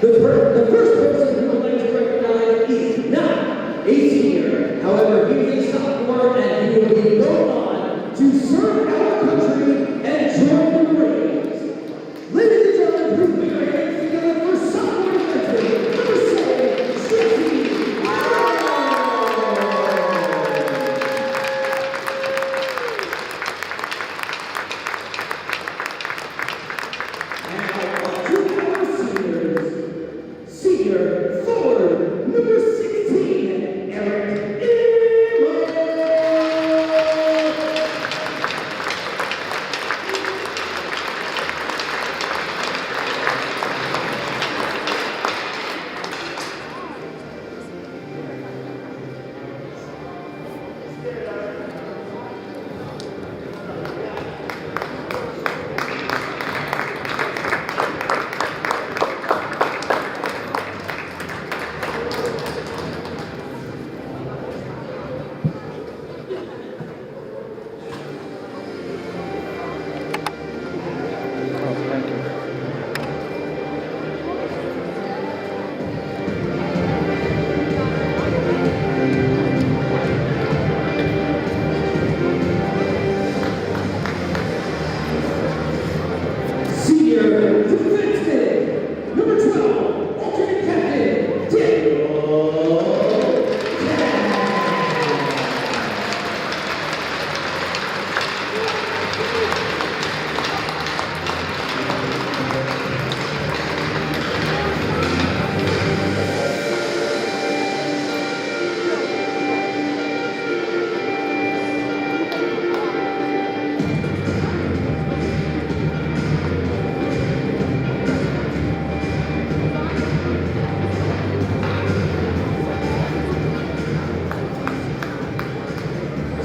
The first person who would like to recognize is not a senior. However, he is a sophomore and he will be going on to serve our country and join the Marines. Ladies and gentlemen, please put your hands together for sophomore defenseman, number 7, Jesse. Senior forward, number 16, Eric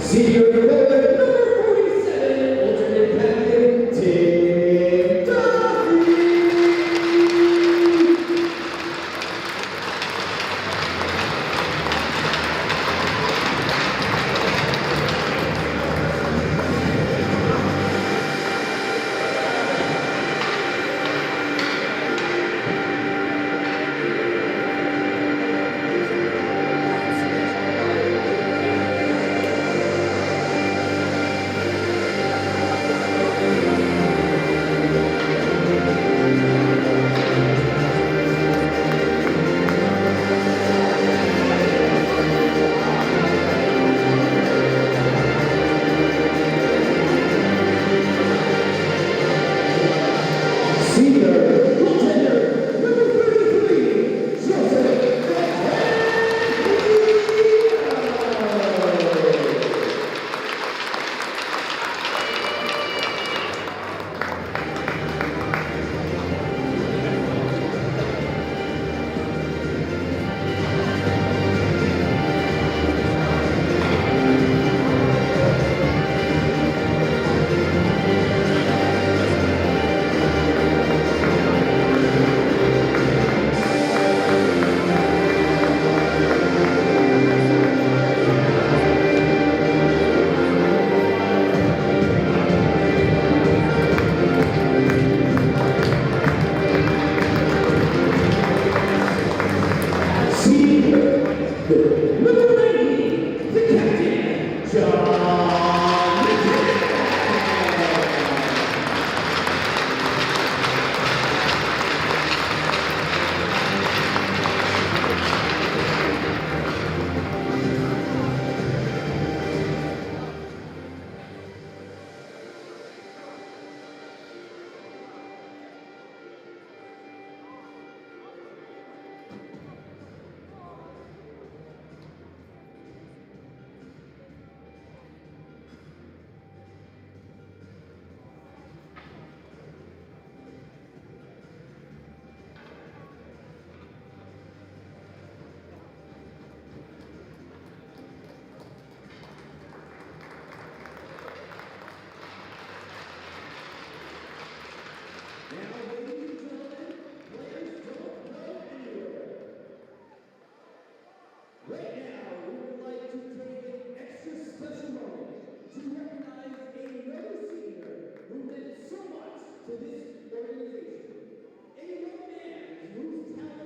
Senior forward, number 47, alternate captain, Tim Duffy. to this organization. A young man whose talent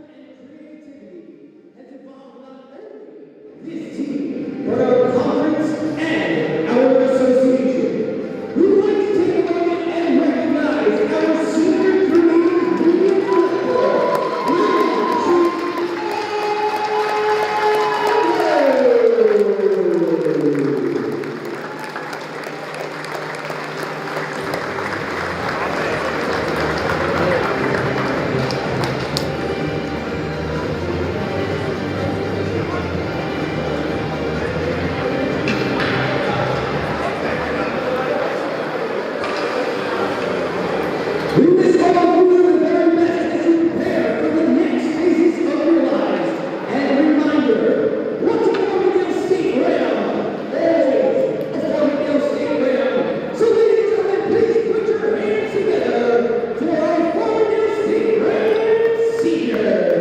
wish all of you the very best as you prepare for the next phases of your lives. And a reminder, what's a Farmingdale State round? Always a Farmingdale State round. So ladies and gentlemen, please put your hands together for our Farmingdale State round seniors.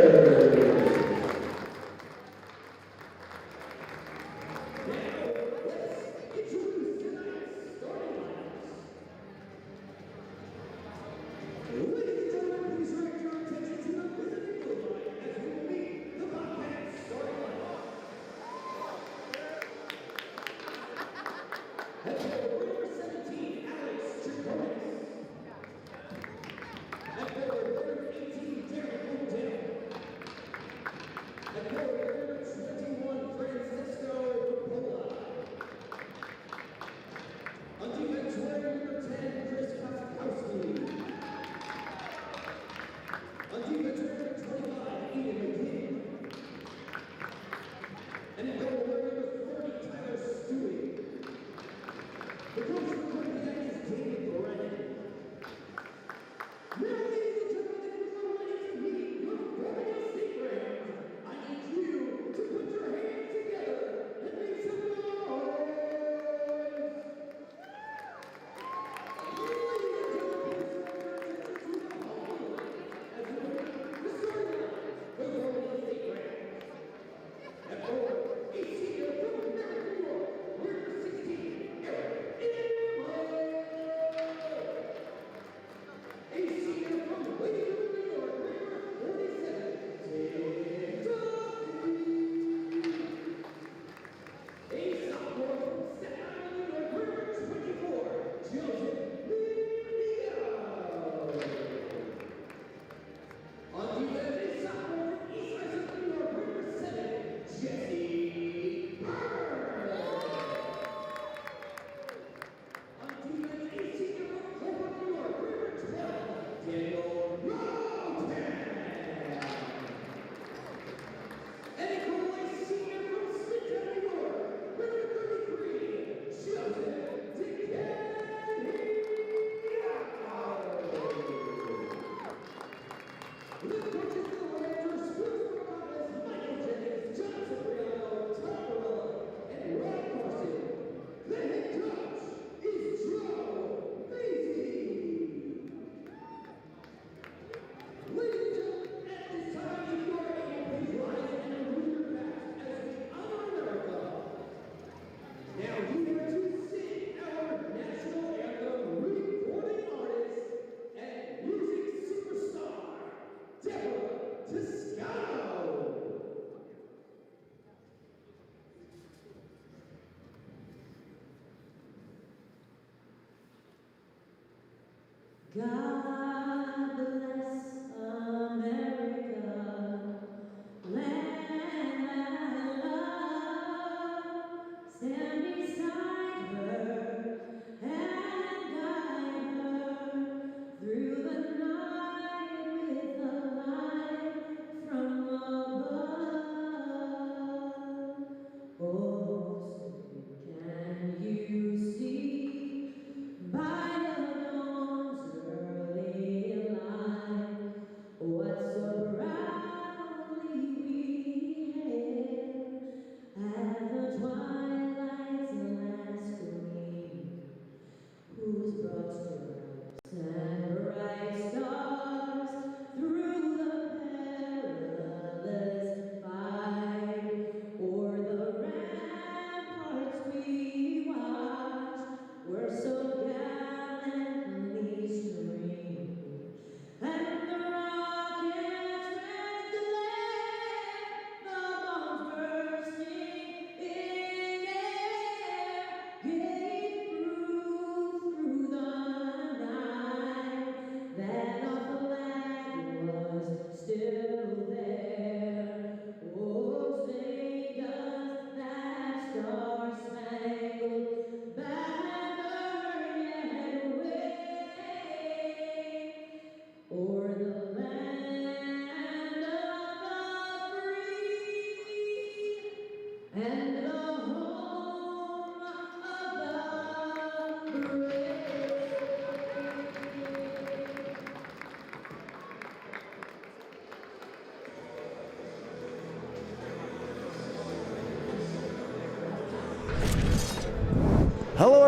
Deborah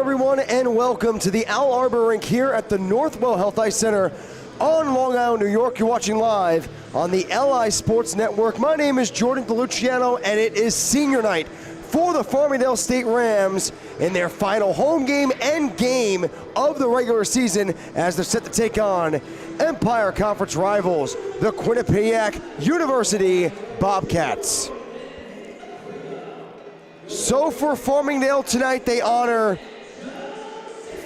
everyone, and welcome to the Al Arbor Rink here at the Northwell Health Ice Center on Long Island, New York. You're watching live on the LI Sports Network. My name is Jordan DeLuciano, and it is senior night for the Farmingdale State Rams in their final home game and game of the regular season as they're set to take on Empire Conference rivals, the Quinnipiac University Bobcats. So for Farmingdale tonight, they honor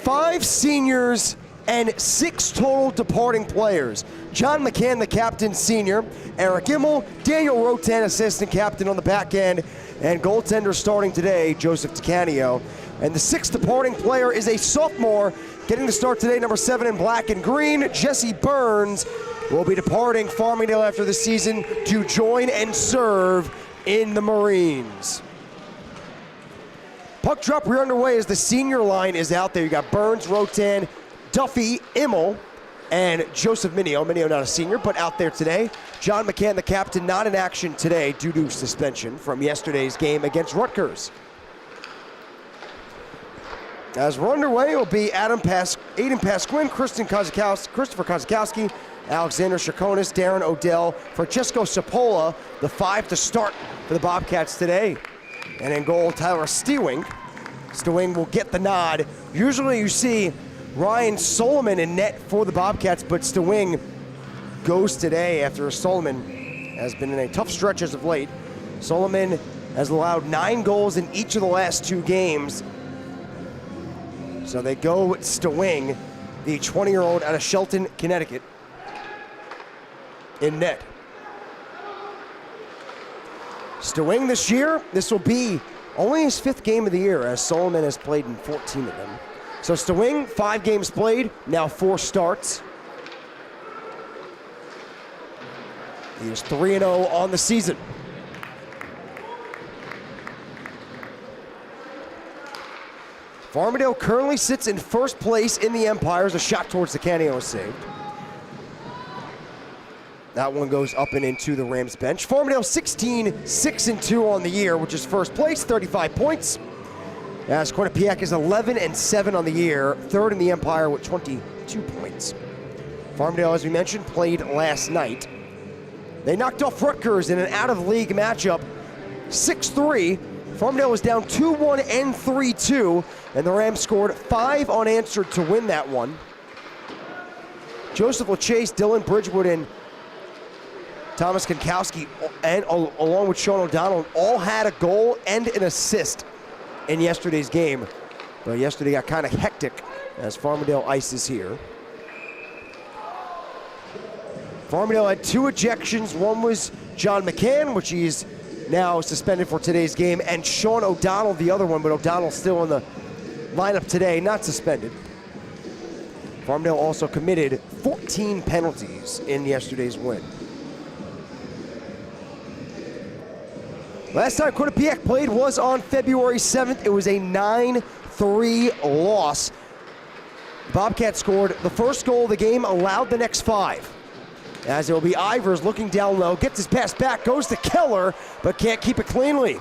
5 seniors and 6 total departing players. John McCann, the captain, senior. Eric Immel, Daniel Rotan, assistant captain on the back end. And goaltender starting today, Joseph DiCanio. And the 6th departing player is a sophomore, getting to start today, number 7 in black and green. Jesse Burns will be departing Farmingdale after the season to join and serve in the Marines. Puck drop, we're underway as the senior line is out there. You got Burns, Rotan, Duffy, Immel, and Joseph Minio. Minio not a senior, but out there today. John McCann, the captain, not in action today due to suspension from yesterday's game against Rutgers. As we're underway, it will be Aiden Pasquin, Christopher Kozakowski, Alexander Shakonis, Darren Odell, Francesco Cipolla, the 5 to start for the Bobcats today. And in goal, Tyler Stewing. Stewing will get the nod. Usually you see Ryan Solomon in net for the Bobcats, but Stewing goes today after Solomon has been in a tough stretch as of late. Solomon has allowed 9 goals in each of the last 2 games. So they go with Stewing, the 20-year-old out of Shelton, Connecticut, in net. Stewing this year, this will be only his 5th game of the year, as Solomon has played in 14 of them. So Stewing, 5 games played, now 4 starts. He is 3-0 on the season. Farmingdale currently sits in first place in the Empire as a shot towards the Canio is saved. That one goes up and into the Rams bench. Farmingdale 16-6-2 on the year, which is first place, 35 points. As Quinnipiac is 11-7 on the year, 3rd in the Empire with 22 points. Farmingdale, as we mentioned, played last night. They knocked off Rutgers in an out-of-league matchup, 6-3. Farmingdale was down 2-1 and 3-2, and the Rams scored 5 unanswered to win that one. Joseph LaChase, Dylan Bridgewood, and Thomas Kankowski, and along with Sean O'Donnell, all had a goal and an assist in yesterday's game. But yesterday got kind of hectic as Farmingdale ices here. Farmingdale had 2 ejections. One was John McCann, which he's now suspended for today's game, and Sean O'Donnell, the other one, but O'Donnell's still in the lineup today, not suspended. Farmingdale also committed 14 penalties in yesterday's win. Last time Quinnipiac played was on February 7th. It was a 9-3 loss. Bobcats scored the first goal of the game, allowed the next 5. As it will be Ivers looking down low, gets his pass back, goes to Keller, but can't keep it cleanly.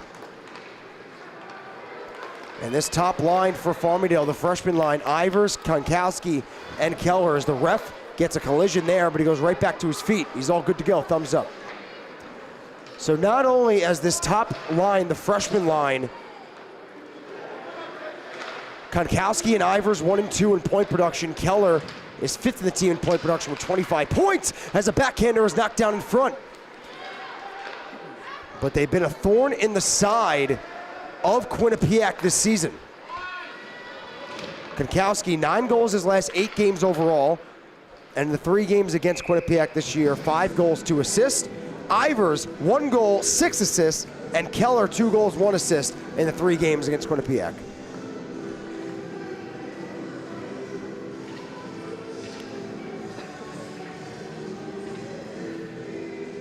And this top line for Farmingdale, the freshman line, Ivers, Konkowski, and Keller, as the ref gets a collision there, but he goes right back to his feet. He's all good to go, thumbs up. So not only as this top line, the freshman line, Konkowski and Ivers 1 and 2 in point production. Keller is 5th in the team in point production with 25 points as a backhander is knocked down in front. But they've been a thorn in the side of Quinnipiac this season. Konkowski, 9 goals his last 8 games overall, and the 3 games against Quinnipiac this year, 5 goals, 2 assists. Ivers, 1 goal, 6 assists, and Keller, 2 goals, 1 assist in the 3 games against Quinnipiac.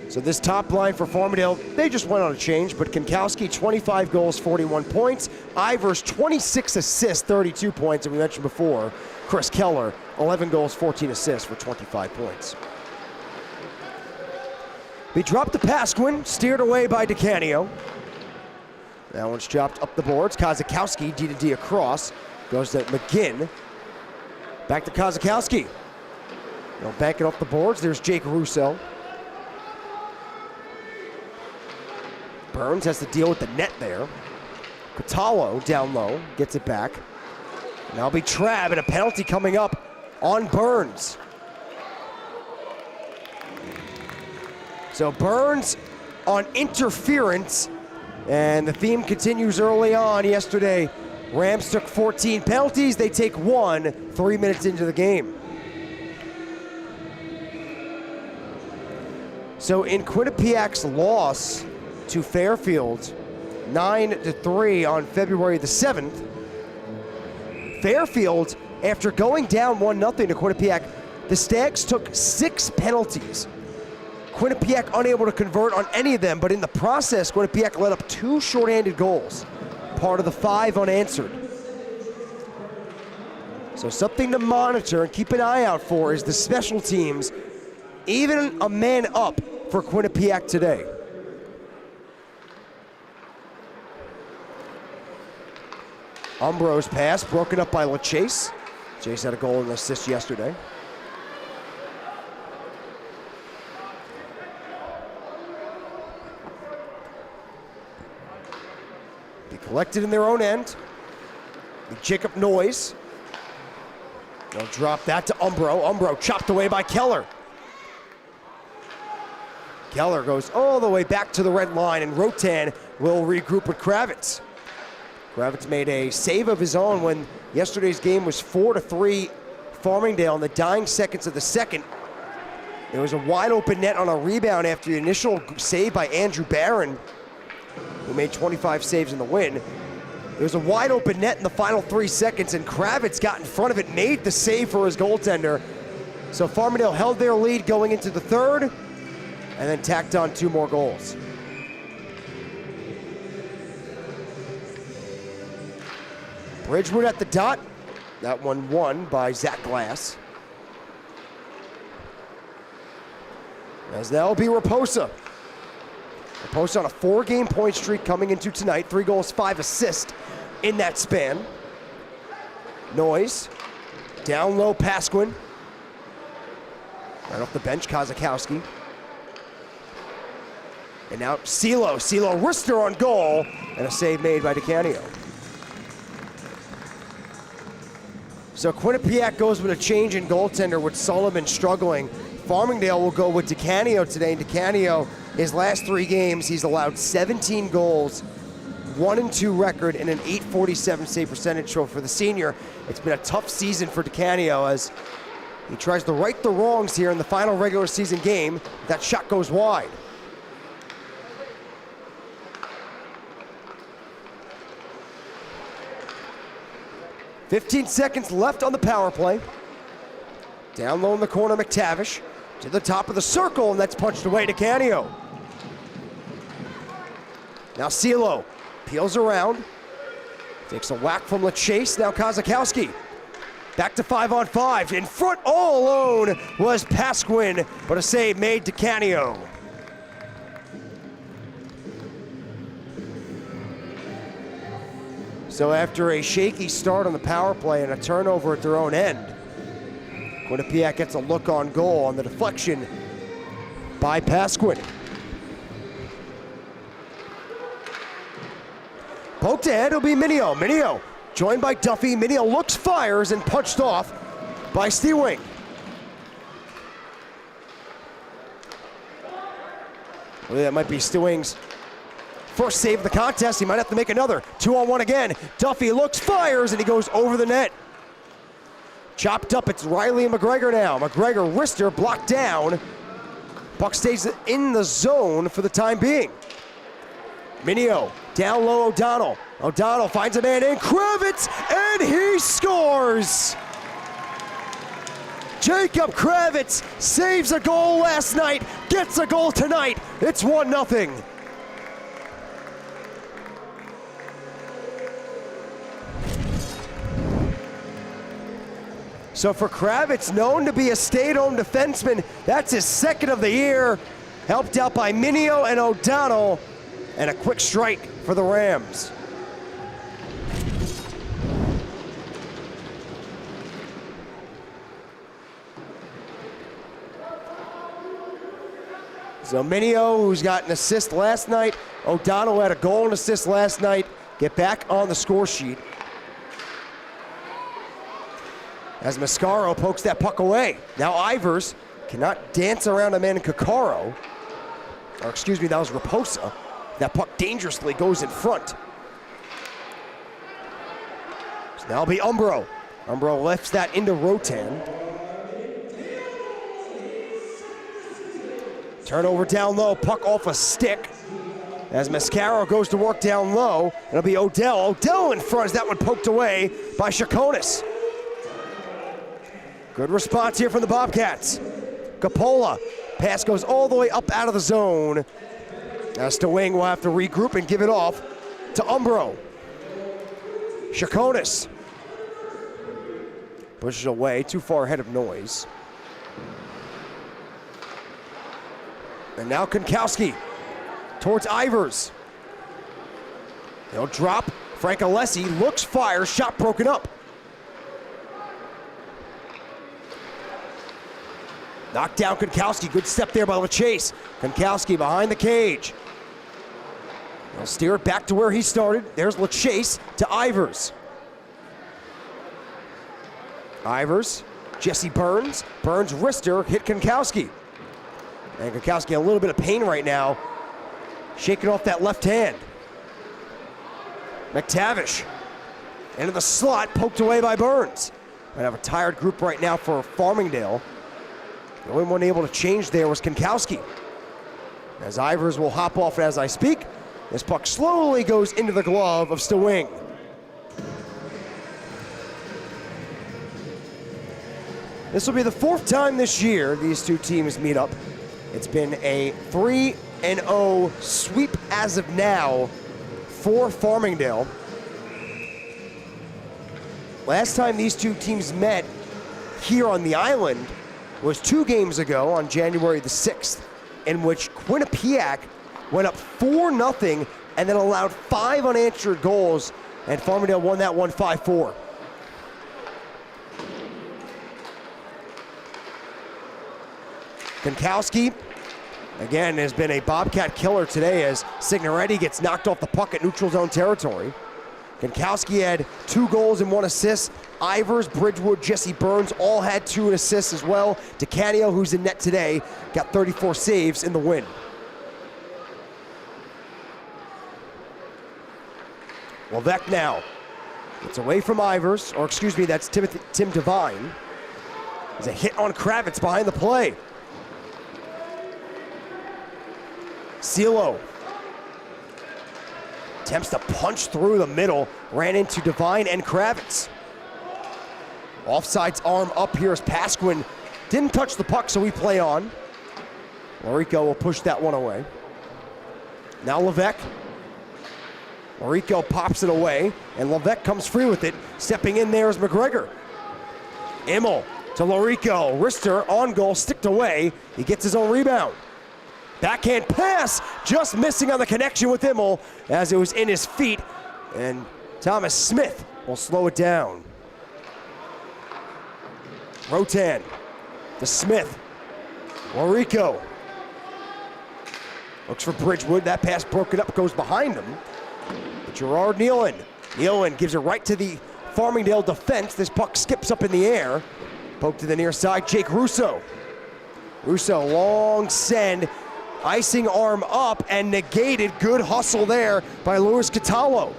So this top line for Farmingdale, they just went on a change, but Konkowski, 25 goals, 41 points. Ivers, 26 assists, 32 points, and we mentioned before, Chris Keller, 11 goals, 14 assists for 25 points. He dropped the Pasquin, steered away by DiCanio. That one's chopped up the boards. Kozakowski, D-to-D across. Goes to McGinn. Back to Kozakowski. They'll bank it off the boards. There's Jake Russo. Burns has to deal with the net there. Catalo down low, gets it back. And that'll be Trav, and a penalty coming up on Burns. So Burns on interference, and the theme continues early on. Yesterday, Rams took 14 penalties. They take 1 3 minutes into the game. So in Quinnipiac's loss to Fairfield, 9-3 on February the 7th, Fairfield, after going down 1-0 to Quinnipiac, the Stags took 6 penalties. Quinnipiac unable to convert on any of them, but in the process, Quinnipiac let up 2 shorthanded goals, part of the 5 unanswered. So something to monitor and keep an eye out for is the special teams, even a man up for Quinnipiac today. Umbro's pass broken up by LaChase. Chase had a goal and assist yesterday. They collected in their own end. They Jacob Noyes. They'll drop that to Umbro. Umbro chopped away by Keller. Keller goes all the way back to the red line, and Rotan will regroup with Kravitz. Kravitz made a save of his own when yesterday's game was 4-3 Farmingdale in the dying seconds of the second. There was a wide open net on a rebound after the initial save by Andrew Barron, who made 25 saves in the win. There was a wide open net in the final 3 seconds, and Kravitz got in front of it, made the save for his goaltender. So Farmingdale held their lead going into the third, and then tacked on 2 more goals. Bridgewood at the dot. That one won by Zach Glass. As that'll be Raposa. Raposa on a 4-game point streak coming into tonight. 3 goals, 5 assists in that span. Noyes. Down low, Pasquin. Right off the bench, Kozakowski. And now Silo. Silo wrister on goal, and a save made by DeCanio. So Quinnipiac goes with a change in goaltender with Sullivan struggling. Farmingdale will go with DeCanio today. And DeCanio, his last 3 games, he's allowed 17 goals, 1-2 record, and an .847 save percentage. So for the senior, it's been a tough season for DeCanio as he tries to right the wrongs here in the final regular season game. That shot goes wide. .15 seconds left on the power play. Down low in the corner, McTavish to the top of the circle, and that's punched away to Canio. Now Silo peels around, takes a whack from LaChase. Now Kozakowski back to 5-on-5. In front all alone was Pasquin, but a save made to Canio. So after a shaky start on the power play and a turnover at their own end, Quinnipiac gets a look on goal on the deflection by Pasquin. Poked ahead, it'll be Mineo. Mineo joined by Duffy. Mineo looks, fires, and punched off by Stewing. Well, that might be Stewing's first save of the contest. He might have to make another. 2-on-1 again. Duffy looks, fires, and he goes over the net. Chopped up, it's Riley and McGregor now. McGregor, wrister, blocked down. Puck stays in the zone for the time being. Mineo, down low, O'Donnell. O'Donnell finds a man in, Kravitz, and he scores! Jacob Kravitz saves a goal last night, gets a goal tonight. It's 1-0. So for Kravitz, known to be a stay-at-home defenseman, that's his 2nd of the year. Helped out by Mineo and O'Donnell, and a quick strike for the Rams. So Minio, who's got an assist last night, O'Donnell had a goal and assist last night, get back on the score sheet. As Mascaro pokes that puck away. Now Ivers cannot dance around a man in Kakaro. Or excuse me, that was Raposa. That puck dangerously goes in front. So now it'll be Umbro. Umbro lifts that into Rotan. Turnover down low, puck off a stick. As Mascaro goes to work down low, it'll be Odell. Odell in front as that one poked away by Chaconis. Good response here from the Bobcats. Capola, pass goes all the way up out of the zone. As Stewing will have to regroup and give it off to Umbro. Chaconis pushes away, too far ahead of Noise. And now Konkowski towards Ivers. He'll drop. Frank Alessi looks, fires, shot broken up. Knocked down Konkowski. Good step there by LaChase. Konkowski behind the cage. He'll steer it back to where he started. There's LaChase to Ivers. Ivers, Jesse Burns. Burns' wrister hit Konkowski. And Konkowski in a little bit of pain right now, shaking off that left hand. McTavish into the slot, poked away by Burns. Might have a tired group right now for Farmingdale. The only one able to change there was Konkowski. As Ivers will hop off as I speak, this puck slowly goes into the glove of Stewing. This will be the fourth time this year these two teams meet up. It's been a 3-0 sweep as of now for Farmingdale. Last time these two teams met here on the island was 2 games ago on January the 6th, in which Quinnipiac went up 4-0 and then allowed 5 unanswered goals, and Farmingdale won that one 5-4. Konkowski, again, has been a Bobcat killer today as Signoretti gets knocked off the puck at neutral zone territory. Konkowski had 2 goals and 1 assist. Ivers, Bridgewood, Jesse Burns all had 2 assists as well. DeCanio, who's in net today, got 34 saves in the win. Levesque now gets away from Ivers, or excuse me, that's Tim Devine. There's a hit on Kravitz behind the play. Cielo attempts to punch through the middle, ran into Devine and Kravitz. Offside's arm up here as Pasquin didn't touch the puck, so we play on. Lorico will push that one away. Now Levesque. Lorico pops it away, and Levesque comes free with it. Stepping in there is McGregor. Immel to Lorico. Rister on goal, sticked away. He gets his own rebound. Backhand pass, just missing on the connection with Immel as it was in his feet, and Thomas Smith will slow it down. Rotan to Smith. Lorico looks for Bridgewood. That pass broken up, goes behind him. But Gerard Nealon. Nealon gives it right to the Farmingdale defense. This puck skips up in the air. Poke to the near side, Jake Russo. Russo, long send. Icing arm up and negated. Good hustle there by Luis Catallo.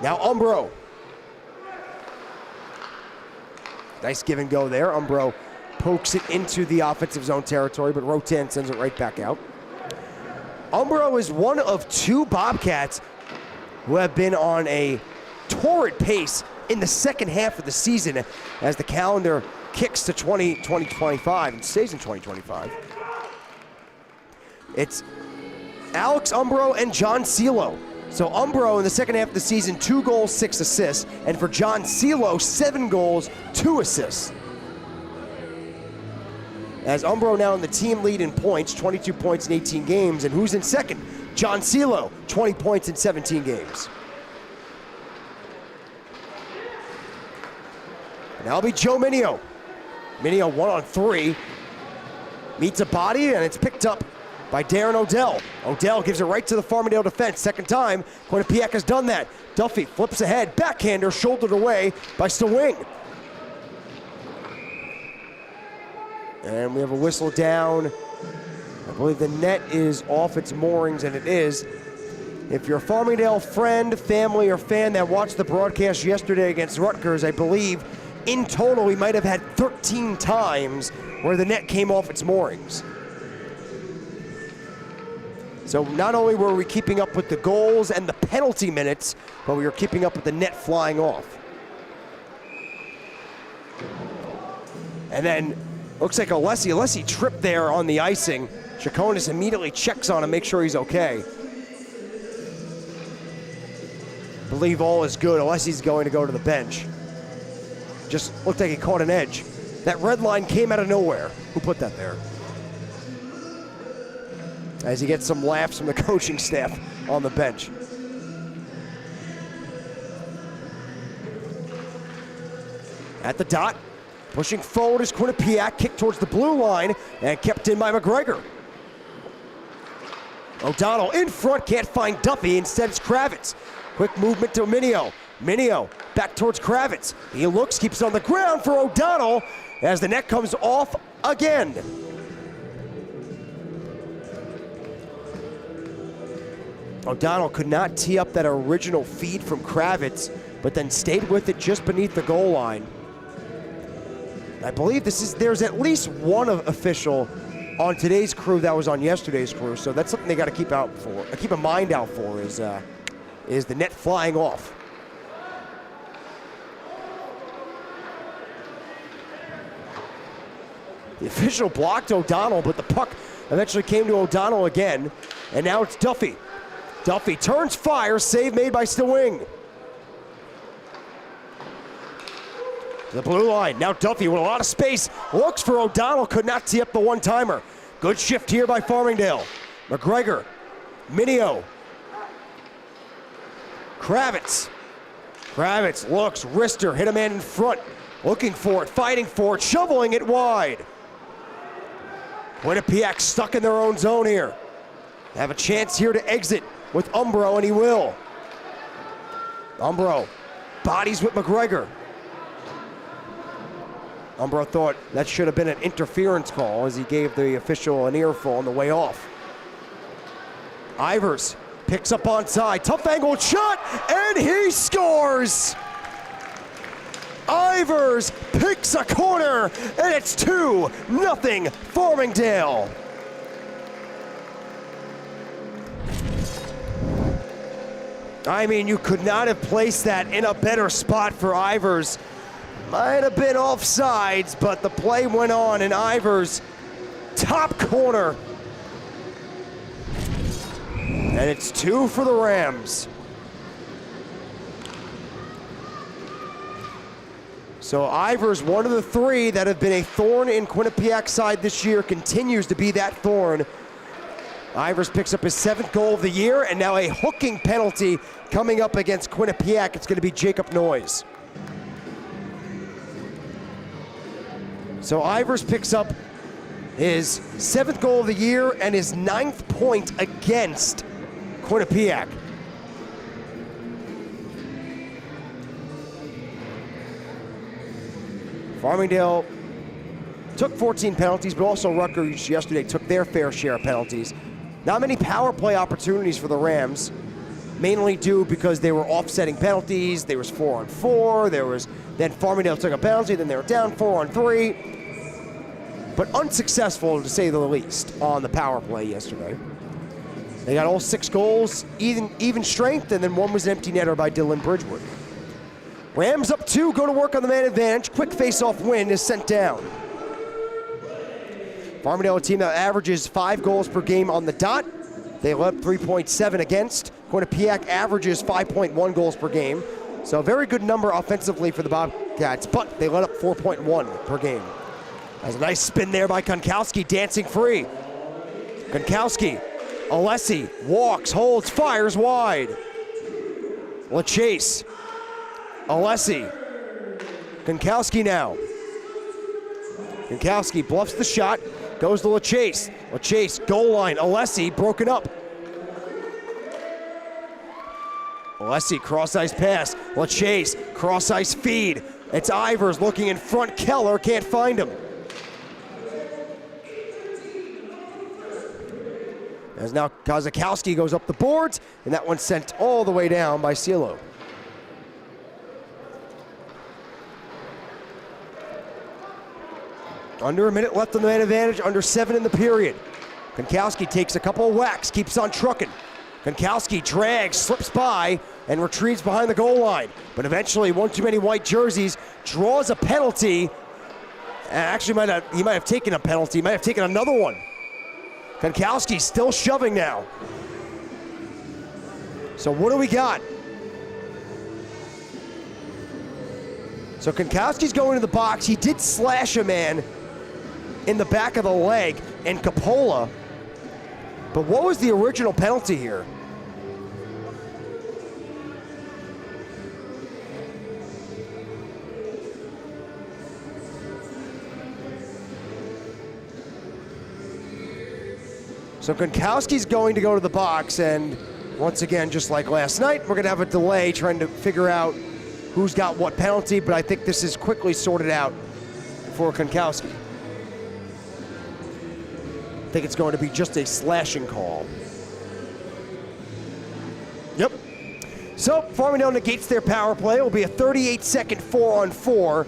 Now Umbro. Nice give and go there. Umbro pokes it into the offensive zone territory, but Rotan sends it right back out. Umbro is one of 2 Bobcats who have been on a torrid pace in the second half of the season as the calendar kicks to 2025 and stays in 2025. It's Alex Umbro and John Cielo. So Umbro in the second half of the season, 2 goals, 6 assists. And for John Cielo, 7 goals, 2 assists. As Umbro now in the team lead in points, 22 points in 18 games. And who's in second? John Cielo, 20 points in 17 games. And that'll be Joe Minio. Minio 1-on-3. Meets a body, and it's picked up by Darren Odell. Odell gives it right to the Farmingdale defense. Second time, Quinnipiac has done that. Duffy flips ahead, backhander, shouldered away by Stewing. And we have a whistle down. I believe the net is off its moorings, and it is. If you're a Farmingdale friend, family, or fan that watched the broadcast yesterday against Rutgers, I believe in total we might have had 13 times where the net came off its moorings. So not only were we keeping up with the goals and the penalty minutes, but we were keeping up with the net flying off. And then looks like Alessi tripped there on the icing. Chaconis immediately checks on him, make sure he's okay. Believe all is good. Alessi's going to go to the bench. Just looked like he caught an edge. That red line came out of nowhere. Who put that there? As he gets some laughs from the coaching staff on the bench. At the dot, pushing forward is Quinnipiac, kicked towards the blue line and kept in by McGregor. O'Donnell in front, can't find Duffy, instead it's Kravitz. Quick movement to Minio. Minio back towards Kravitz. He looks, keeps it on the ground for O'Donnell as the net comes off again. O'Donnell could not tee up that original feed from Kravitz, but then stayed with it just beneath the goal line. I believe there's at least one official on today's crew that was on yesterday's crew, so that's something they got to keep a mind out for is the net flying off. The official blocked O'Donnell, but the puck eventually came to O'Donnell again, and now it's Duffy. Duffy turns, fires, save made by Stewing. The blue line, now Duffy with a lot of space, looks for O'Donnell, could not tee up the one-timer. Good shift here by Farmingdale. McGregor, Minio, Kravitz. Kravitz looks, wrister, hit a man in front, looking for it, fighting for it, shoveling it wide. Quinnipiac stuck in their own zone here. Have a chance here to exit with Umbro, and he will. Umbro bodies with McGregor. Umbro thought that should have been an interference call as he gave the official an earful on the way off. Ivers picks up onside, tough angled shot, and he scores! Ivers picks a corner, and it's 2-0 Farmingdale. I mean, you could not have placed that in a better spot for Ivers. Might have been offsides, but the play went on, and Ivers, top corner. And it's 2 for the Rams. So Ivers, one of the 3 that have been a thorn in Quinnipiac's side this year, continues to be that thorn. Ivers picks up his 7th goal of the year, and now a hooking penalty coming up against Quinnipiac. It's going to be Jacob Noyes. So Ivers picks up his 7th goal of the year and his 9th point against Quinnipiac. Farmingdale took 14 penalties, but also Rutgers yesterday took their fair share of penalties. Not many power play opportunities for the Rams, mainly due because they were offsetting penalties. There was 4-on-4, then Farmingdale took a penalty, then they were down 4-on-3. But unsuccessful, to say the least, on the power play yesterday. They got all 6 goals, even strength, and then one was an empty netter by Dylan Bridgewood. Rams up 2, go to work on the man advantage. Quick face-off win is sent down. Farmingdale, a team that averages 5 goals per game on the dot. They let up 3.7 against. Quinnipiac averages 5.1 goals per game. So a very good number offensively for the Bobcats, but they let up 4.1 per game. That's a nice spin there by Konkowski, dancing free. Konkowski, Alessi, walks, holds, fires wide. LaChase, Alessi, Konkowski now. Kunkowski bluffs the shot, goes to LaChase. LaChase, goal line, Alessi broken up. Alessi, cross-ice pass. LaChase, cross-ice feed. It's Ivers looking in front. Keller can't find him. As now Kozakowski goes up the boards, and that one's sent all the way down by Cielo. Under a minute left on the man advantage, under 7 in the period. Kunkowski takes a couple of whacks, keeps on trucking. Kunkowski drags, slips by, and retrieves behind the goal line. But eventually, one too many white jerseys, draws a penalty. Actually, he might have taken a penalty, he might have taken another one. Kunkowski still shoving now. So what do we got? So Kunkowski's going to the box. He did slash a man in the back of the leg and Coppola. But what was the original penalty here? So Kunkowski's going to go to the box, and once again, just like last night, we're gonna have a delay trying to figure out who's got what penalty, but I think this is quickly sorted out for Kunkowski. I think it's going to be just a slashing call. Yep. So Farmingdale negates their power play. It will be a 38-second 4-on-4.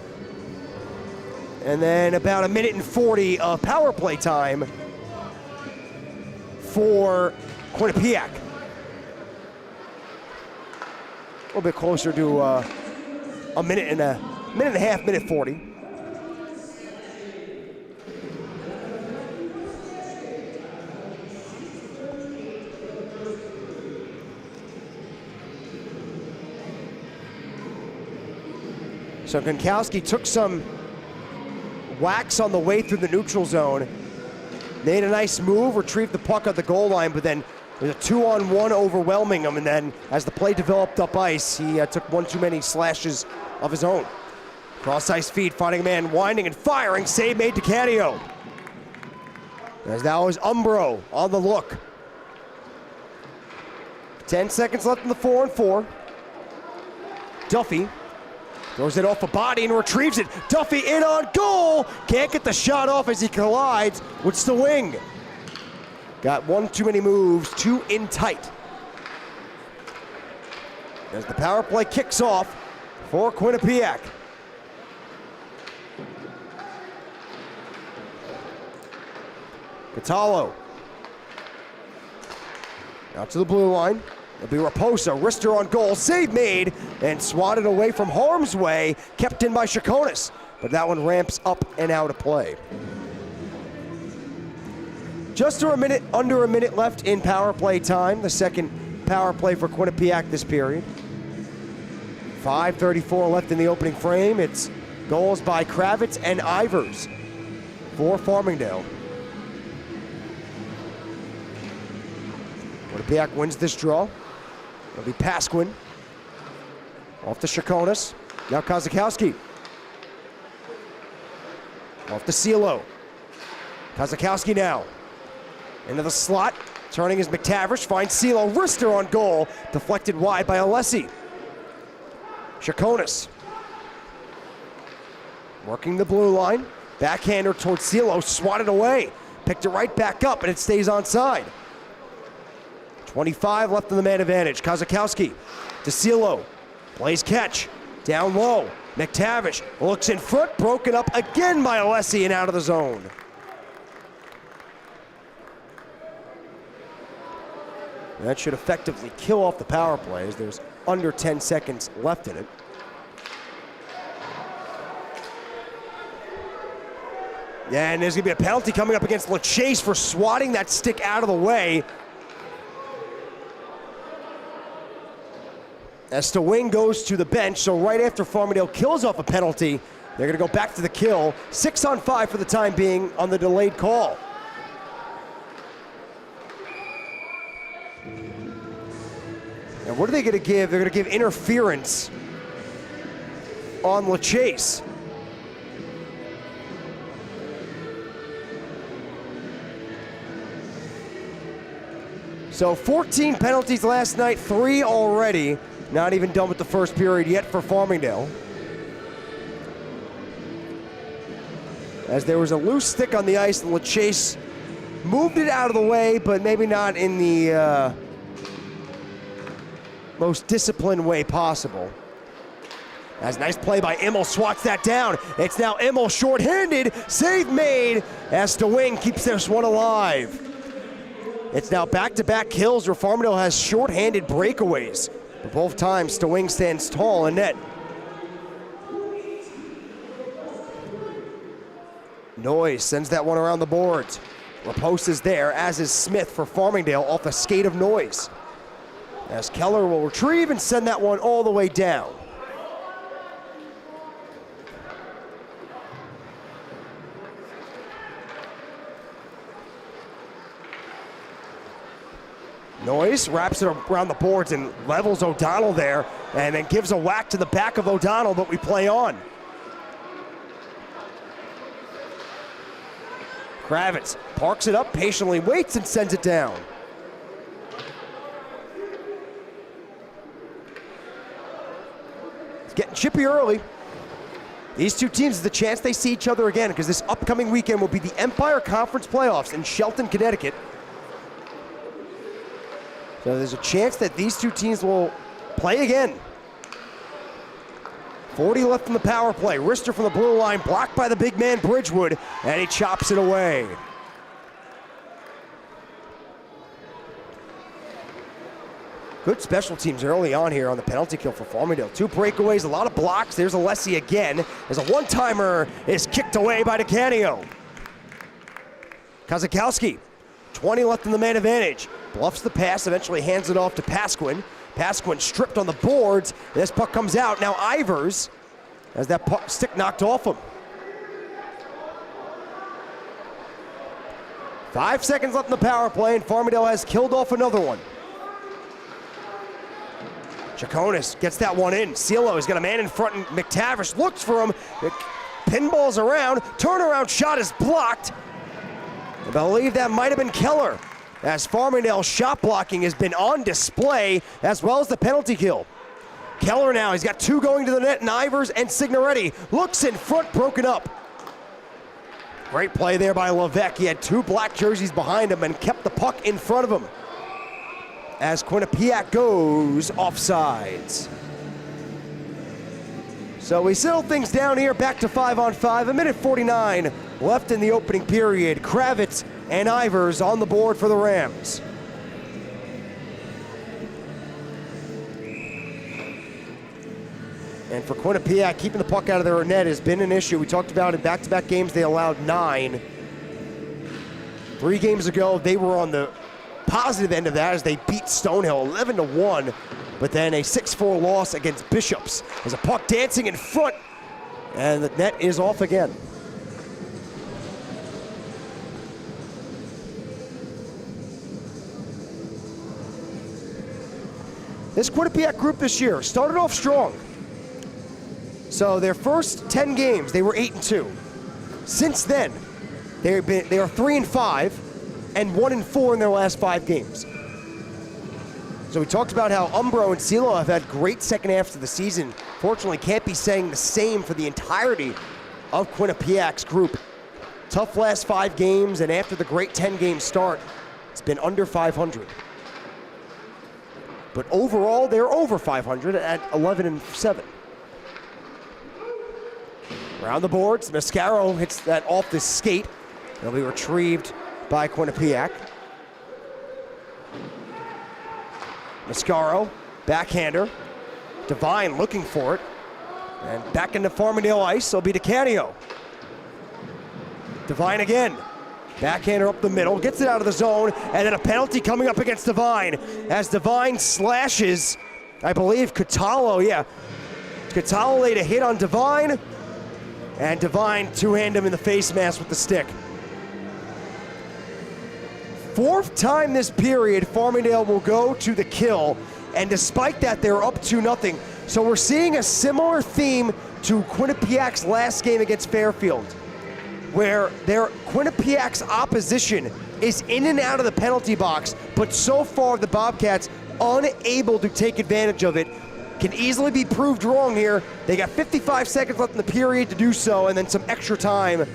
And then about a minute and 40 of power play time for Quinnipiac. A little bit closer to a minute and a half, minute 40. So Kunkowski took some whacks on the way through the neutral zone, made a nice move, retrieved the puck at the goal line, but then there's a 2-on-1 overwhelming him, and then as the play developed up ice, he took one too many slashes of his own. Cross-ice feed, finding a man winding and firing, save made to Caddio. As now is Umbro on the look. 10 seconds left in the 4-on-4. Duffy throws it off a body and retrieves it. Duffy in on goal. Can't get the shot off as he collides with Stewing. Got one too many moves, two in tight. As the power play kicks off for Quinnipiac. Catallo. Out to the blue line. It'll be Raposa, wrister on goal, save made, and swatted away from harm's way, kept in by Chaconis. But that one ramps up and out of play. Just under a minute left in power play time, the second power play for Quinnipiac this period. 5:34 left in the opening frame. It's goals by Kravitz and Ivers for Farmingdale. Quinnipiac wins this draw. It'll be Pasquin. Off to Chaconis. Now Kozakowski. Off to Cielo. Kozakowski now. Into the slot. Turning is McTavish. Finds Cielo. Wrister on goal. Deflected wide by Alessi. Chaconis. Working the blue line. Backhander towards Cielo. Swatted away. Picked it right back up, and it stays onside. 25 left in the man advantage. Kozakowski to Cielo. Plays catch. Down low. McTavish looks in front. Broken up again by Alessi and out of the zone. That should effectively kill off the power play as there's under 10 seconds left in it. Yeah, and there's gonna be a penalty coming up against LaChase for swatting that stick out of the way. As Stewing goes to the bench, so right after Farmingdale kills off a penalty, they're gonna go back to the kill. 6-on-5 for the time being on the delayed call. And what are they gonna give? They're gonna give interference on LaChase. So 14 penalties last night, 3 already. Not even done with the first period yet for Farmingdale. As there was a loose stick on the ice, and LaChase moved it out of the way, but maybe not in the most disciplined way possible. As nice play by Immel, swats that down. It's now Immel shorthanded, save made as DeWing keeps this one alive. It's now back-to-back kills where Farmingdale has shorthanded breakaways. But both times, DeWing stands tall in net. Noyes sends that one around the boards. Rapost is there, as is Smith for Farmingdale off a skate of Noyes. As Keller will retrieve and send that one all the way down. Noyes wraps it around the boards and levels O'Donnell there, and then gives a whack to the back of O'Donnell, but we play on. Kravitz parks it up, patiently waits and sends it down. It's getting chippy early. These two teams, the chance they see each other again, because this upcoming weekend will be the Empire Conference Playoffs in Shelton, Connecticut. So there's a chance that these two teams will play again. 40 left in the power play. Rister from the blue line, blocked by the big man Bridgewood, and he chops it away. Good special teams early on here on the penalty kill for Farmingdale. 2 breakaways, a lot of blocks. There's Alessi again, as a one-timer is kicked away by DeCanio. Kozakowski, 20 left in the man advantage. Bluffs the pass, eventually hands it off to Pasquin. Pasquin stripped on the boards. This puck comes out. Now Ivers, as that puck stick knocked off him. 5 seconds left in the power play, and Farmingdale has killed off another one. Chaconis gets that one in. Cielo has got a man in front, and McTavish looks for him. Pinballs around. Turnaround shot is blocked. I believe that might have been Keller, as Farmingdale's shot blocking has been on display, as well as the penalty kill. Keller now, he's got 2 going to the net, and Ivers and Signoretti looks in front, broken up. Great play there by Levesque. He had 2 black jerseys behind him and kept the puck in front of him, as Quinnipiac goes offsides. So we settle things down here, back to 5-on-5, 1:49 left in the opening period. Kravitz and Ivers on the board for the Rams. And for Quinnipiac, keeping the puck out of their net has been an issue. We talked about in back-to-back games, they allowed 9. 3 games ago, they were on the positive end of that as they beat Stonehill 11-1, but then a 6-4 loss against Bishops. There's a puck dancing in front, and the net is off again. This Quinnipiac group this year started off strong. So their first 10 games, they were 8-2. Since then, they are 3-5 and 1-4 in their last 5 games. So we talked about how Umbro and Cielo have had great second halves of the season. Fortunately, can't be saying the same for the entirety of Quinnipiac's group. Tough last 5 games, and after the great 10-game start, it's been under 500. But overall, they're over 500 at 11-7. Around the boards, Mascaro hits that off the skate. It'll be retrieved by Quinnipiac. Mascaro, backhander. Devine looking for it. And back into Farmingdale ice, it'll be DeCanio. Devine again. Backhander up the middle, gets it out of the zone, and then a penalty coming up against Devine. As Devine slashes, I believe, Catallo, yeah. Catallo laid a hit on Devine, and Devine two-handed him in the face mask with the stick. 4th time this period, Farmingdale will go to the kill, and despite that, they're up 2-0. So we're seeing a similar theme to Quinnipiac's last game against Fairfield, where Quinnipiac's opposition is in and out of the penalty box, but so far the Bobcats unable to take advantage of it. Can easily be proved wrong here. They got 55 seconds left in the period to do so, and then some extra time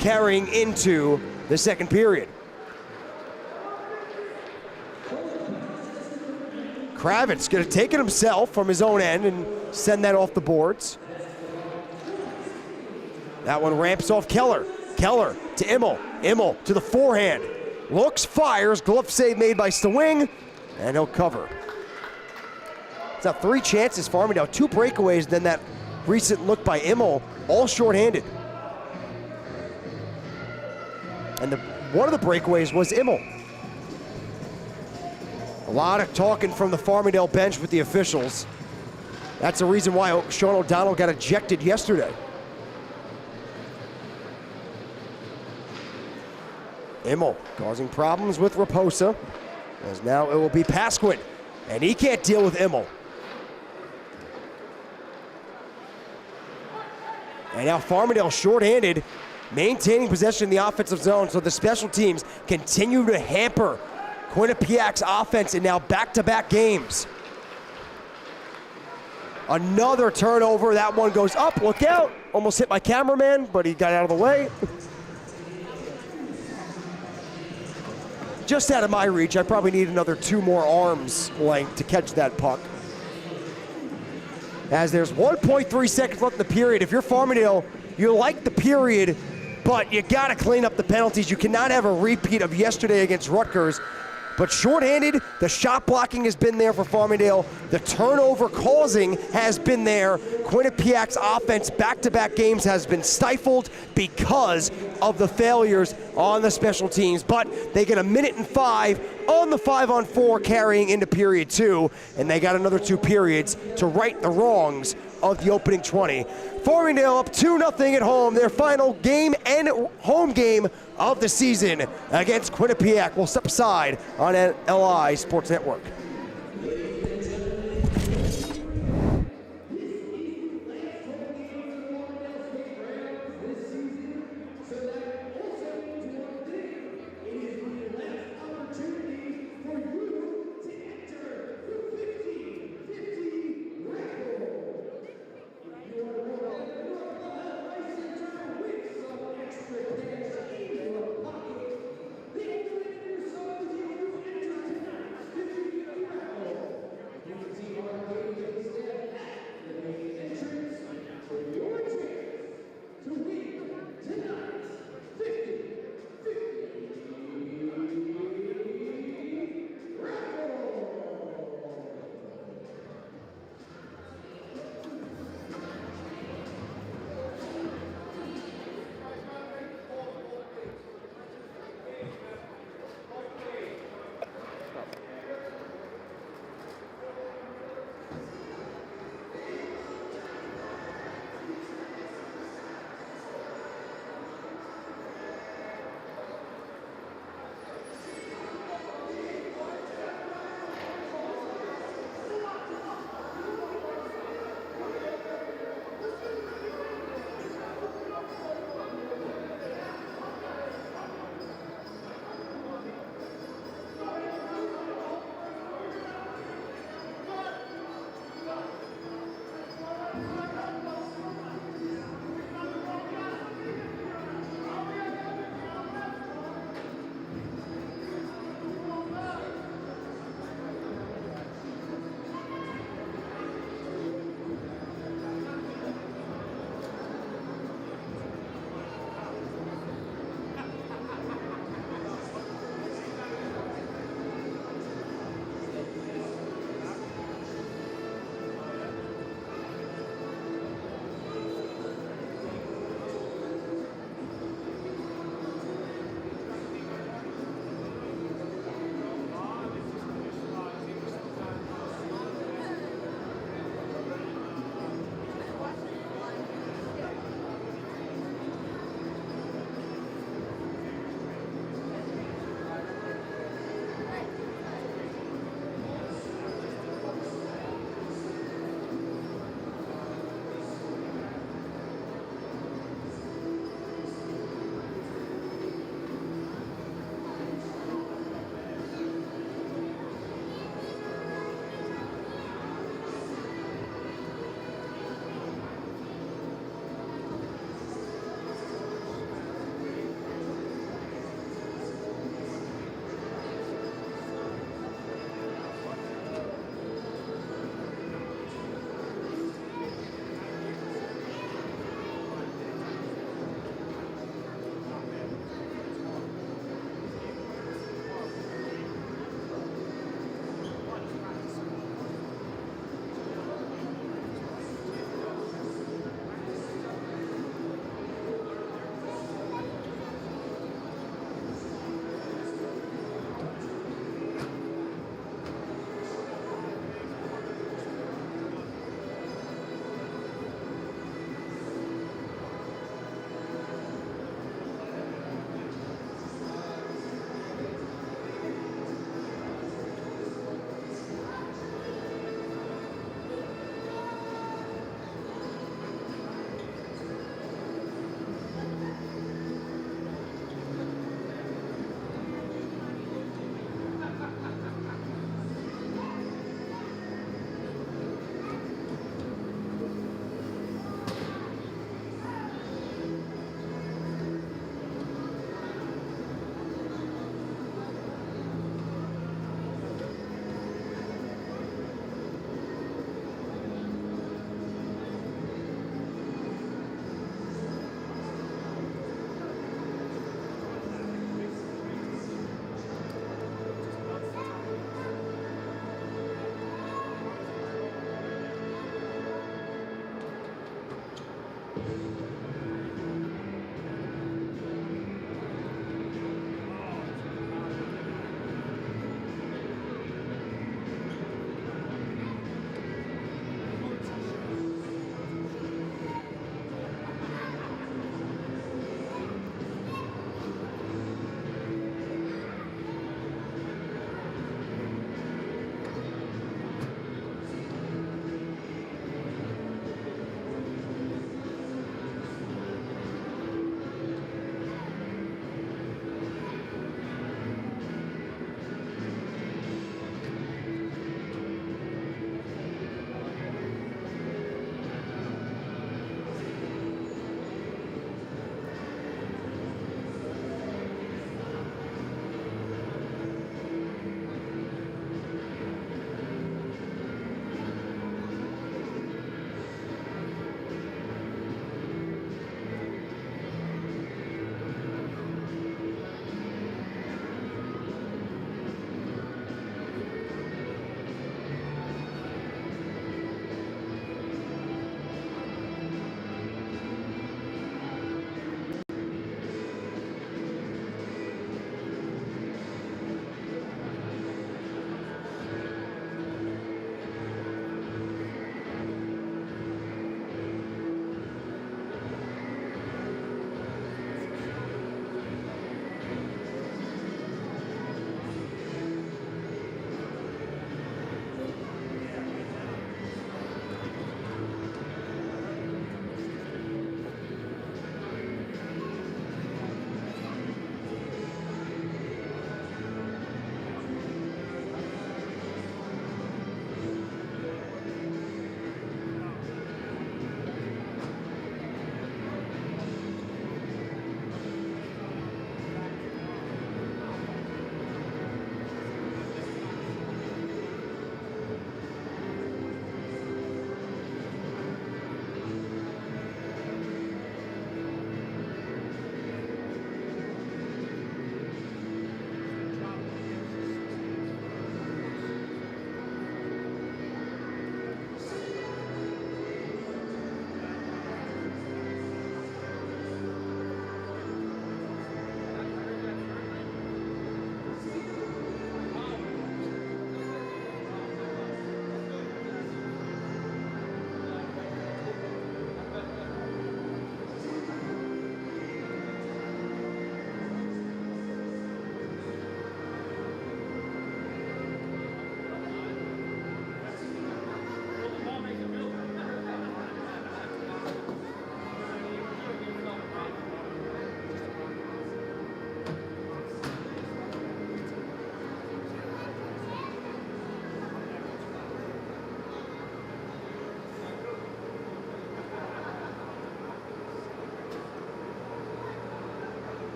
carrying into the second period. Kravitz gonna take it himself from his own end and send that off the boards. That one ramps off Keller. Keller to Immel. Immel to the forehand. Looks, fires, glove save made by Stewing, and he'll cover. It's now 3 chances, Farmingdale, 2 breakaways, then that recent look by Immel, all shorthanded. And one of the breakaways was Immel. A lot of talking from the Farmingdale bench with the officials. That's the reason why Sean O'Donnell got ejected yesterday. Immel causing problems with Raposa, as now it will be Pasquin, and he can't deal with Immel. And now Farmingdale shorthanded, maintaining possession in the offensive zone, so the special teams continue to hamper Quinnipiac's offense in now back-to-back games. Another turnover, that one goes up, look out. Almost hit my cameraman, but he got out of the way. Just out of my reach, I probably need another 2 more arms length to catch that puck. As there's 1.3 seconds left in the period. If you're Farmingdale, you like the period, but you gotta clean up the penalties. You cannot have a repeat of yesterday against Rutgers. But shorthanded, the shot blocking has been there for Farmingdale. The turnover causing has been there. Quinnipiac's offense back-to-back games has been stifled because of the failures on the special teams. But they get 1:05 on the 5-on-4 carrying into period 2, and they got another 2 periods to right the wrongs of the opening 20. Farmingdale up 2-0 at home, their final game and home game of the season against Quinnipiac. We'll step aside on LI Sports Network.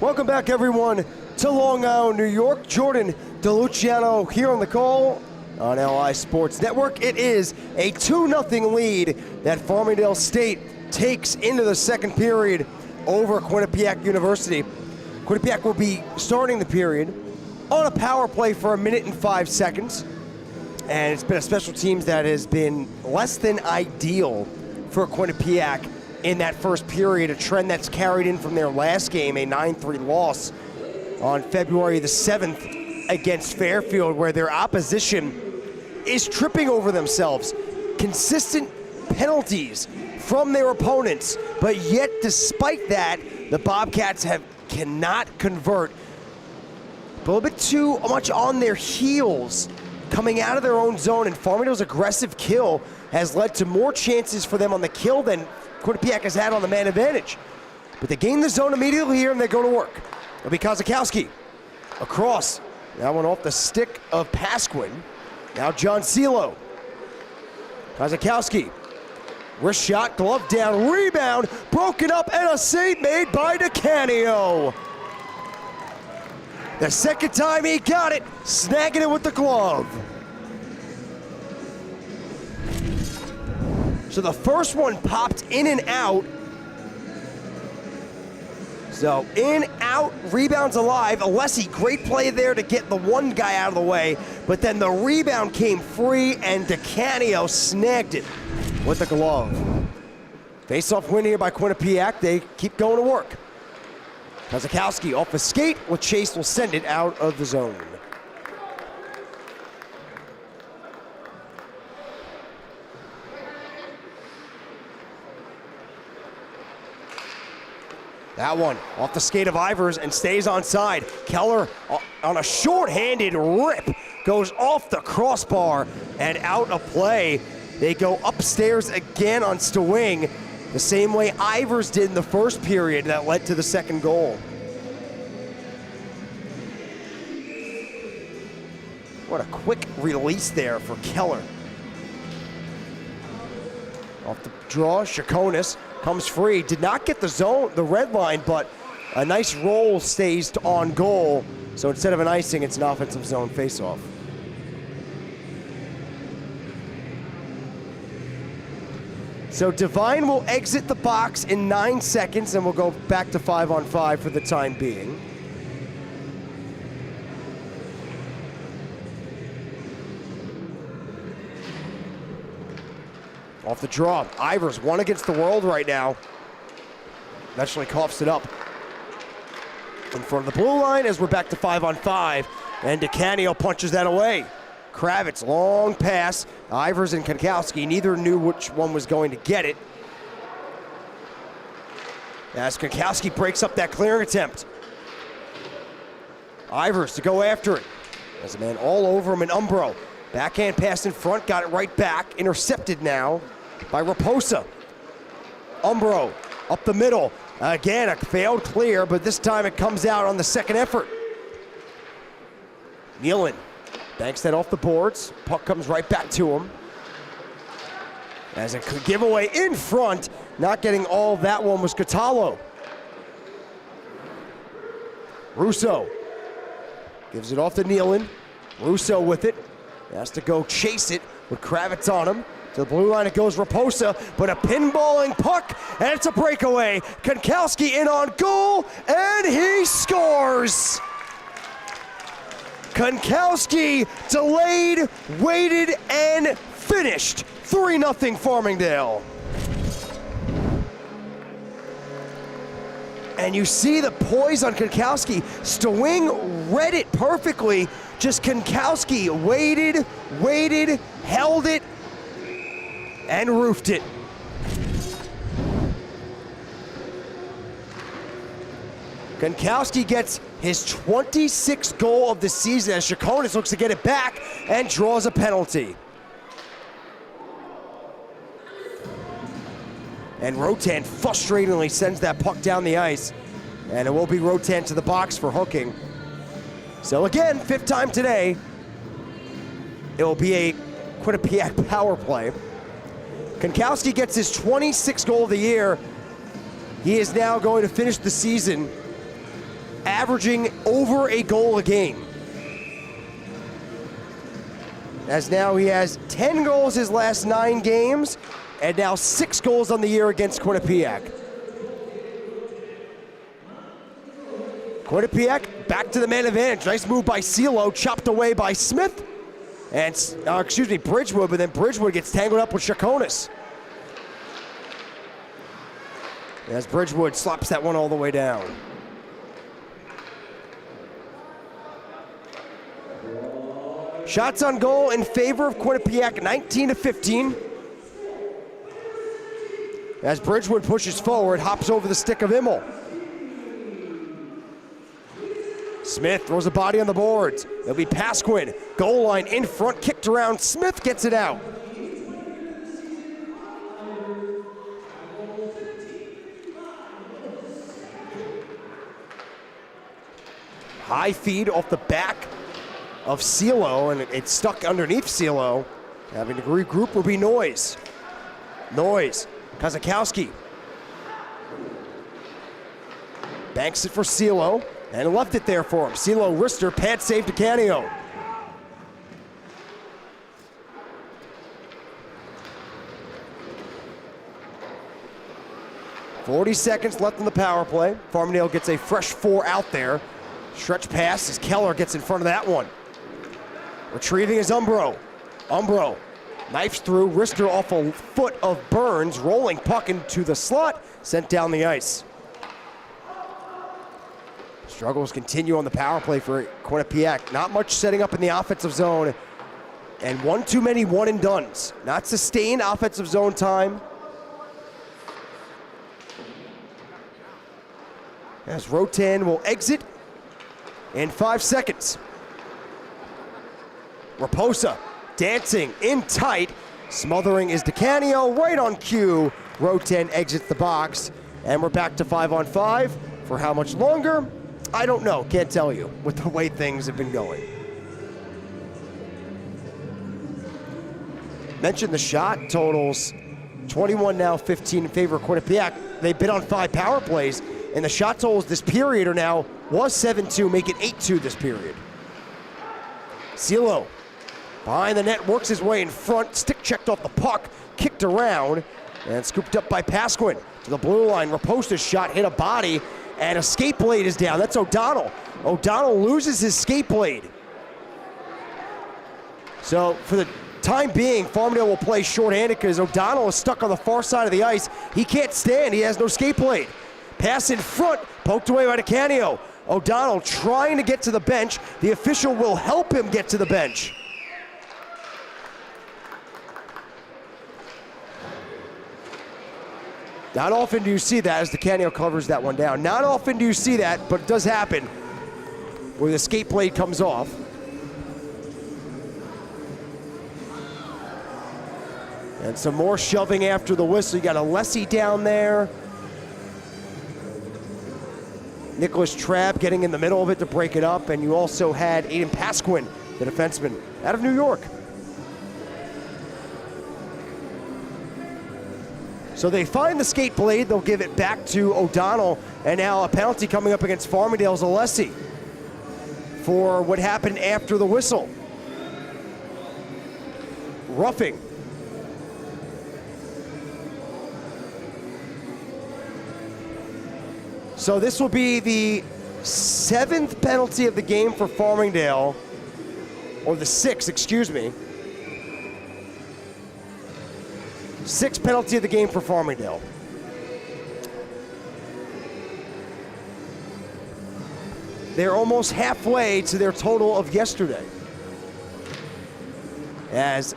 Welcome back, everyone, to Long Island, New York. Jordan DeLuciano here on the call on LI Sports Network. It is a 2-0 lead that Farmingdale State takes into the second period over Quinnipiac University. Quinnipiac will be starting the period on a power play for 1 minute and 5 seconds. And it's been a special teams that has been less than ideal for Quinnipiac in that first period, a trend that's carried in from their last game, a 9-3 loss on February the 7th against Fairfield, where their opposition is tripping over themselves. Consistent penalties from their opponents, but yet despite that, the Bobcats cannot convert. A little bit too much on their heels coming out of their own zone, and Farmingdale's aggressive kill has led to more chances for them on the kill than Quinnipiac has had on the man advantage. But they gain the zone immediately here and they go to work. It'll be Kozakowski across. That one off the stick of Pasquin. Now John Celo. Kozakowski. Wrist shot, glove down, rebound, broken up, and a save made by DeCanio. The second time he got it, snagging it with the glove. So the first one popped in and out. So in, out, rebounds alive. Alessi, great play there to get the one guy out of the way, but then the rebound came free and DeCanio snagged it with the glove. Face-off win here by Quinnipiac. They keep going to work. Kozakowski off the skate. Chase will send it out of the zone. That one off the skate of Ivers and stays onside. Keller on a short-handed rip goes off the crossbar and out of play. They go upstairs again on Stewing, the same way Ivers did in the first period that led to the second goal. What a quick release there for Keller. Off the draw, Chaconis comes free. Did not get the zone, the red line, but a nice roll stays on goal. So instead of an icing, it's an offensive zone faceoff. So Devine will exit the box in 9 seconds, and we'll go back to 5-on-5 for the time being. Off the draw, Ivers, one against the world right now. Eventually coughs it up in front of the blue line as we're back to 5-on-5, and DeCanio punches that away. Kravitz, long pass. Ivers and Konkowski, neither knew which one was going to get it. As Konkowski breaks up that clearing attempt. Ivers to go after it. There's a man all over him in Umbro. Backhand pass in front, got it right back. Intercepted now by Raposa. Umbro up the middle. Again, a failed clear, but this time it comes out on the second effort. Nealon banks that off the boards. Puck comes right back to him. As a giveaway in front, not getting all that one was Catalo. Russo gives it off to Nealon. Russo with it. Has to go chase it with Kravitz on him. To the blue line it goes Raposa, but a pinballing puck, and it's a breakaway. Konkowski in on goal, and he scores! Konkowski delayed, waited, and finished. 3-0 Farmingdale. And you see the poise on Konkowski. Stewing read it perfectly. Just Konkowski waited, held it, and roofed it. Konkowski gets his 26th goal of the season as Chaconis looks to get it back and draws a penalty. And Rotan frustratingly sends that puck down the ice, and it will be Rotan to the box for hooking. So again, 5th time today, it will be a Quinnipiac power play. Konkowski gets his 26th goal of the year. He is now going to finish the season averaging over a goal a game. As now he has 10 goals his last 9 games, and now 6 goals on the year against Quinnipiac. Quinnipiac back to the man advantage. Nice move by CeeLo, chopped away by Smith. And, Bridgewood, but then Bridgewood gets tangled up with Chaconis. As Bridgewood slaps that one all the way down. Shots on goal in favor of Quinnipiac, 19-15. As Bridgewood pushes forward, hops over the stick of Immel. Smith throws a body on the boards. It'll be Pasquin. Goal line in front, kicked around. Smith gets it out. High feed off the back of CeeLo, and it's stuck underneath CeeLo. Having to regroup will be Noyes. Kazakowski. Banks it for CeeLo. And left it there for him. CeeLo, wrister, pad save to Canio. .40 seconds left in the power play. Farmingdale gets a fresh 4 out there. Stretch pass as Keller gets in front of that one. Retrieving is Umbro. Umbro knifes through, wrister off a foot of Burns, rolling puck into the slot, sent down the ice. Struggles continue on the power play for Quinnipiac. Not much setting up in the offensive zone. And one too many one and dones. Not sustained offensive zone time. As Rotan will exit in 5 seconds. Raposa dancing in tight. Smothering is DeCanio right on cue. Rotan exits the box. And we're back to 5-on-5. For how much longer? I don't know, can't tell you with the way things have been going. Mentioned the shot totals, 21 now, 15 in favor of Quinnipiac. They've been on 5 power plays, and the shot totals this period are now, was 7-2, make it 8-2 this period. CeeLo, behind the net, works his way in front, stick checked off the puck, kicked around, and scooped up by Pasquin. To the blue line, Raposa's shot hit a body, and a skate blade is down. That's O'Donnell. O'Donnell loses his skate blade. So for the time being, Farmingdale will play shorthanded because O'Donnell is stuck on the far side of the ice. He can't stand, he has no skate blade. Pass in front, poked away by DeCanio. O'Donnell trying to get to the bench. The official will help him get to the bench. Not often do you see that as DeCanio covers that one down. Not often do you see that, but it does happen where the skate blade comes off. And some more shoving after the whistle. You got Alessi down there. Nicholas Trabb getting in the middle of it to break it up. And you also had Aiden Pasquin, the defenseman out of New York. So they find the skate blade, they'll give it back to O'Donnell, and now a penalty coming up against Farmingdale's Alessi for what happened after the whistle. Roughing. So this will be the 7th penalty of the game for Farmingdale, or the 6th, excuse me. 6th penalty of the game for Farmingdale. They're almost halfway to their total of yesterday. As,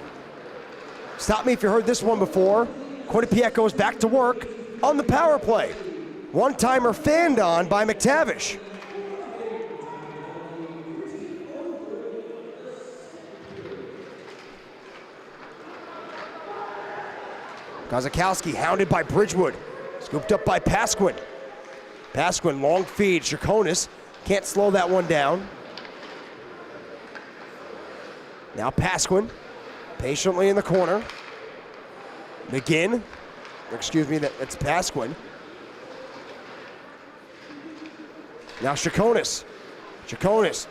stop me if you heard this one before, Quinnipiac goes back to work on the power play. One-timer fanned on by McTavish. Kazakowski hounded by Bridgewood. Scooped up by Pasquin. Pasquin, long feed. Chaconis can't slow that one down. Now Pasquin, patiently in the corner. McGinn, excuse me, that's Pasquin. Now Chaconis. Chaconis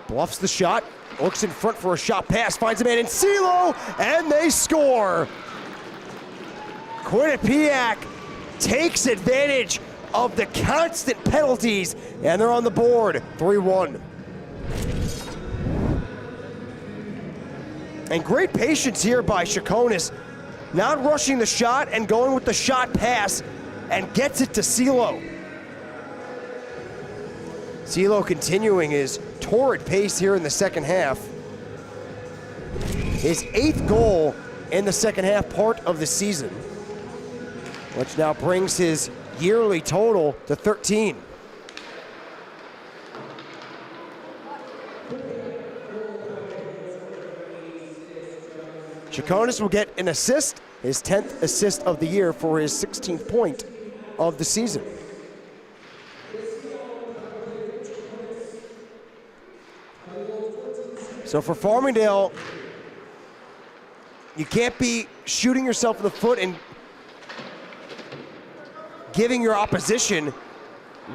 bluffs the shot, looks in front for a shot pass, finds a man in CeeLo, and they score. Quinnipiac takes advantage of the constant penalties, and they're on the board, 3-1. And great patience here by Chaconis, not rushing the shot and going with the shot pass, and gets it to CeeLo. CeeLo continuing his torrid pace here in the second half. His 8th goal in the second half part of the season, which now brings his yearly total to 13. Chaconis will get an assist, his 10th assist of the year for his 16th point of the season. So for Farmingdale, you can't be shooting yourself in the foot and giving your opposition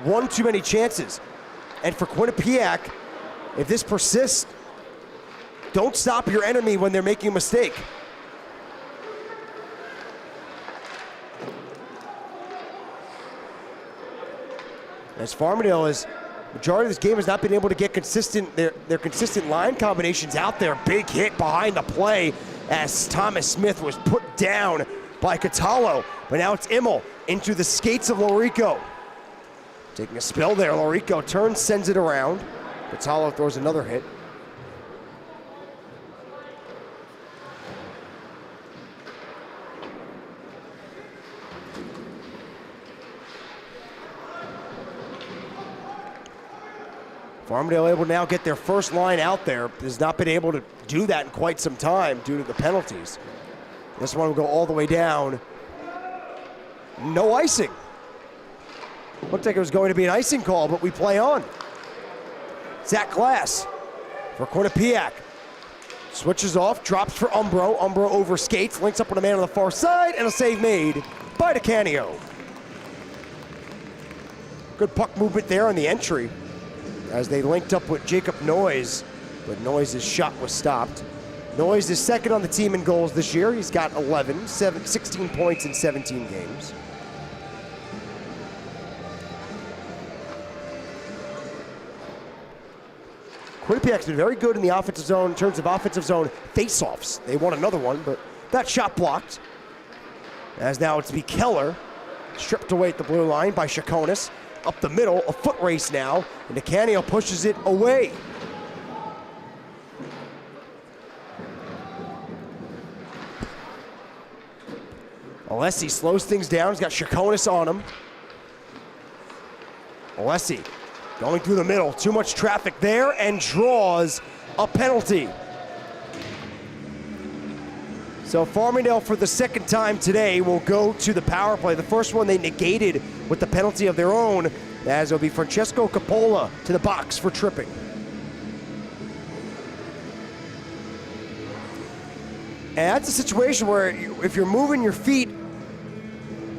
one too many chances. And for Quinnipiac, if this persists, don't stop your enemy when they're making a mistake. As Farmingdale is, majority of this game has not been able to get consistent, their consistent line combinations out there. Big hit behind the play as Thomas Smith was put down by Catallo. But now it's Immel into the skates of Lorico. Taking a spill there, Lorico turns, sends it around. Catallo throws another hit. Farmingdale able to now get their first line out there. Has not been able to do that in quite some time due to the penalties. This one will go all the way down. No icing. Looked like it was going to be an icing call, but we play on. Zach Glass for Quinnipiac. Switches off, drops for Umbro. Umbro over skates, links up with a man on the far side, and a save made by DeCanio. Good puck movement there on the entry as they linked up with Jacob Noyes, but Noyes' shot was stopped. Noyes is second on the team in goals this year. He's got 16 points in 17 games. Quinnipiac's been very good in the offensive zone in terms of offensive zone face-offs. They won another one, but that shot blocked. As now it's to be Keller, stripped away at the blue line by Chaconis. Up the middle, a foot race now, and DeCanio pushes it away. Alessi slows things down. He's got Chaconis on him. Alessi going through the middle. Too much traffic there and draws a penalty. So Farmingdale, for the second time today, will go to the power play. The first one they negated with the penalty of their own, as it'll be Francesco Coppola to the box for tripping. And that's a situation where if you're moving your feet,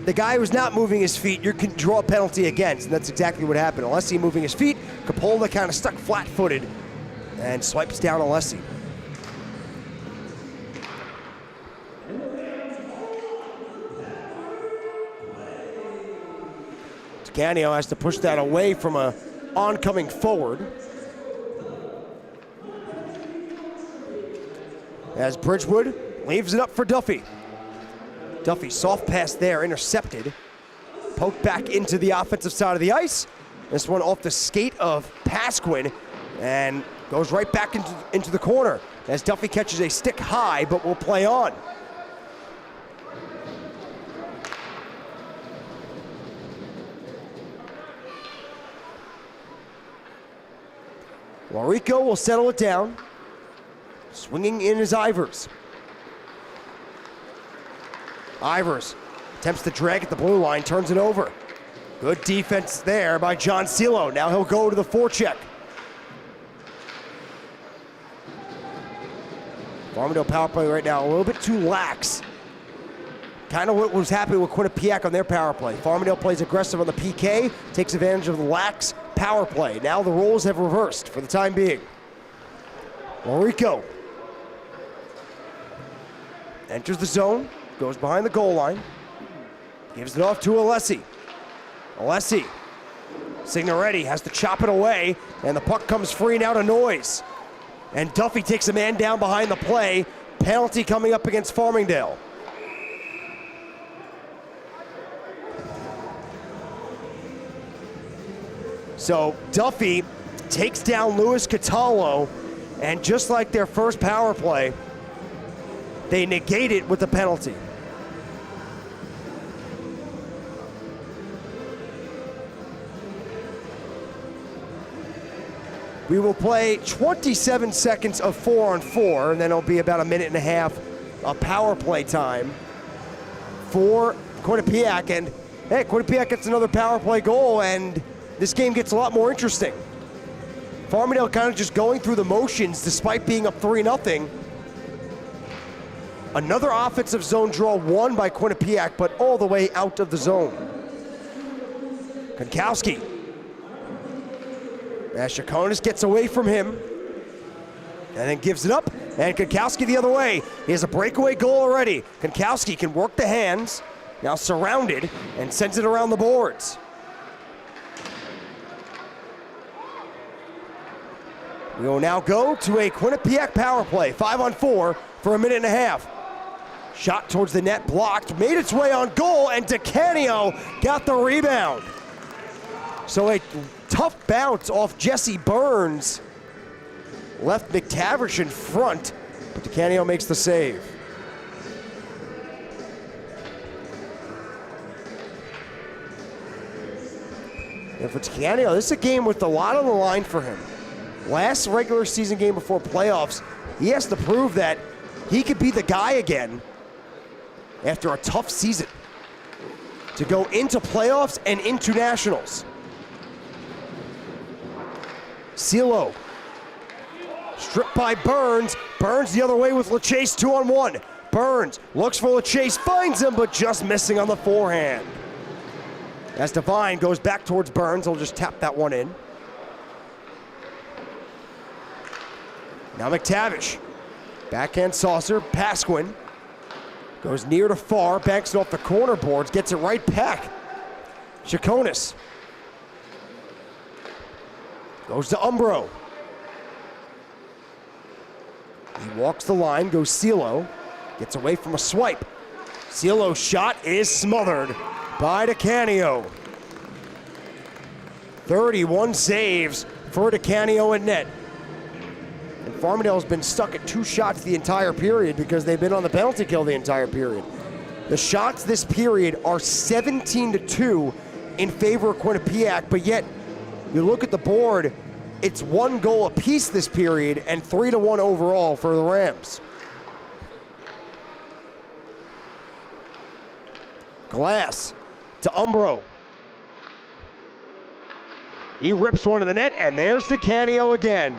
the guy who's not moving his feet, you can draw a penalty against, and that's exactly what happened. Alessi moving his feet, Coppola kind of stuck flat-footed and swipes down Alessi. DeCanio has to push that away from a oncoming forward. As Bridgewood leaves it up for Duffy. Duffy, soft pass there, intercepted. Poked back into the offensive side of the ice. This one off the skate of Pasquin and goes right back into the corner as Duffy catches a stick high, but will play on. Lorico will settle it down. Swinging in is Ivers. Ivers attempts to drag at the blue line, turns it over. Good defense there by John CeeLo. Now he'll go to the forecheck. Farmingdale power play right now a little bit too lax. Kind of what was happening with Quinnipiac on their power play. Farmingdale plays aggressive on the PK, takes advantage of the lax power play. Now the roles have reversed for the time being. Lorico enters the zone, goes behind the goal line, gives it off to Alessi. Alessi, Signoretti has to chop it away, and the puck comes free now to Noyes. And Duffy takes a man down behind the play. Penalty coming up against Farmingdale. So Duffy takes down Luis Catallo, and just like their first power play, they negate it with the penalty. We will play 27 seconds of 4-on-4, and then it'll be about a minute and a half of power play time for Quinnipiac. And hey, Quinnipiac gets another power play goal, and this game gets a lot more interesting. Farmingdale kind of just going through the motions despite being up 3-0. Another offensive zone draw won by Quinnipiac, but all the way out of the zone. Konkowski. Chaconis gets away from him and then gives it up, and Konkowski the other way. He has a breakaway goal already. Konkowski can work the hands, now surrounded, and sends it around the boards. We will now go to a Quinnipiac power play, 5-on-4 for a minute and a half. Shot towards the net, blocked, made its way on goal, and DeCanio got the rebound. So a tough bounce off Jesse Burns left McTavish in front, but DeCanio makes the save. And for DeCanio, this is a game with a lot on the line for him. Last regular season game before playoffs, he has to prove that he could be the guy again after a tough season to go into playoffs and into nationals. Cielo, stripped by Burns. Burns the other way with LaChase, 2-on-1. Burns looks for LaChase, finds him, but just missing on the forehand. As Devine goes back towards Burns, he'll just tap that one in. Now McTavish, backhand saucer, Pasquin. Goes near to far, banks it off the corner boards, gets it right back. Chaconis. Goes to Umbro. He walks the line, goes Cielo. Gets away from a swipe. Cielo's shot is smothered by DeCanio. 31 saves for DeCanio in net. And Farmingdale's been stuck at 2 shots the entire period because they've been on the penalty kill the entire period. The shots this period are 17-2 in favor of Quinnipiac, but yet you look at the board, it's 1 goal apiece this period and 3-1 overall for the Rams. Glass to Umbro. He rips one to the net, and there's DeCanio again.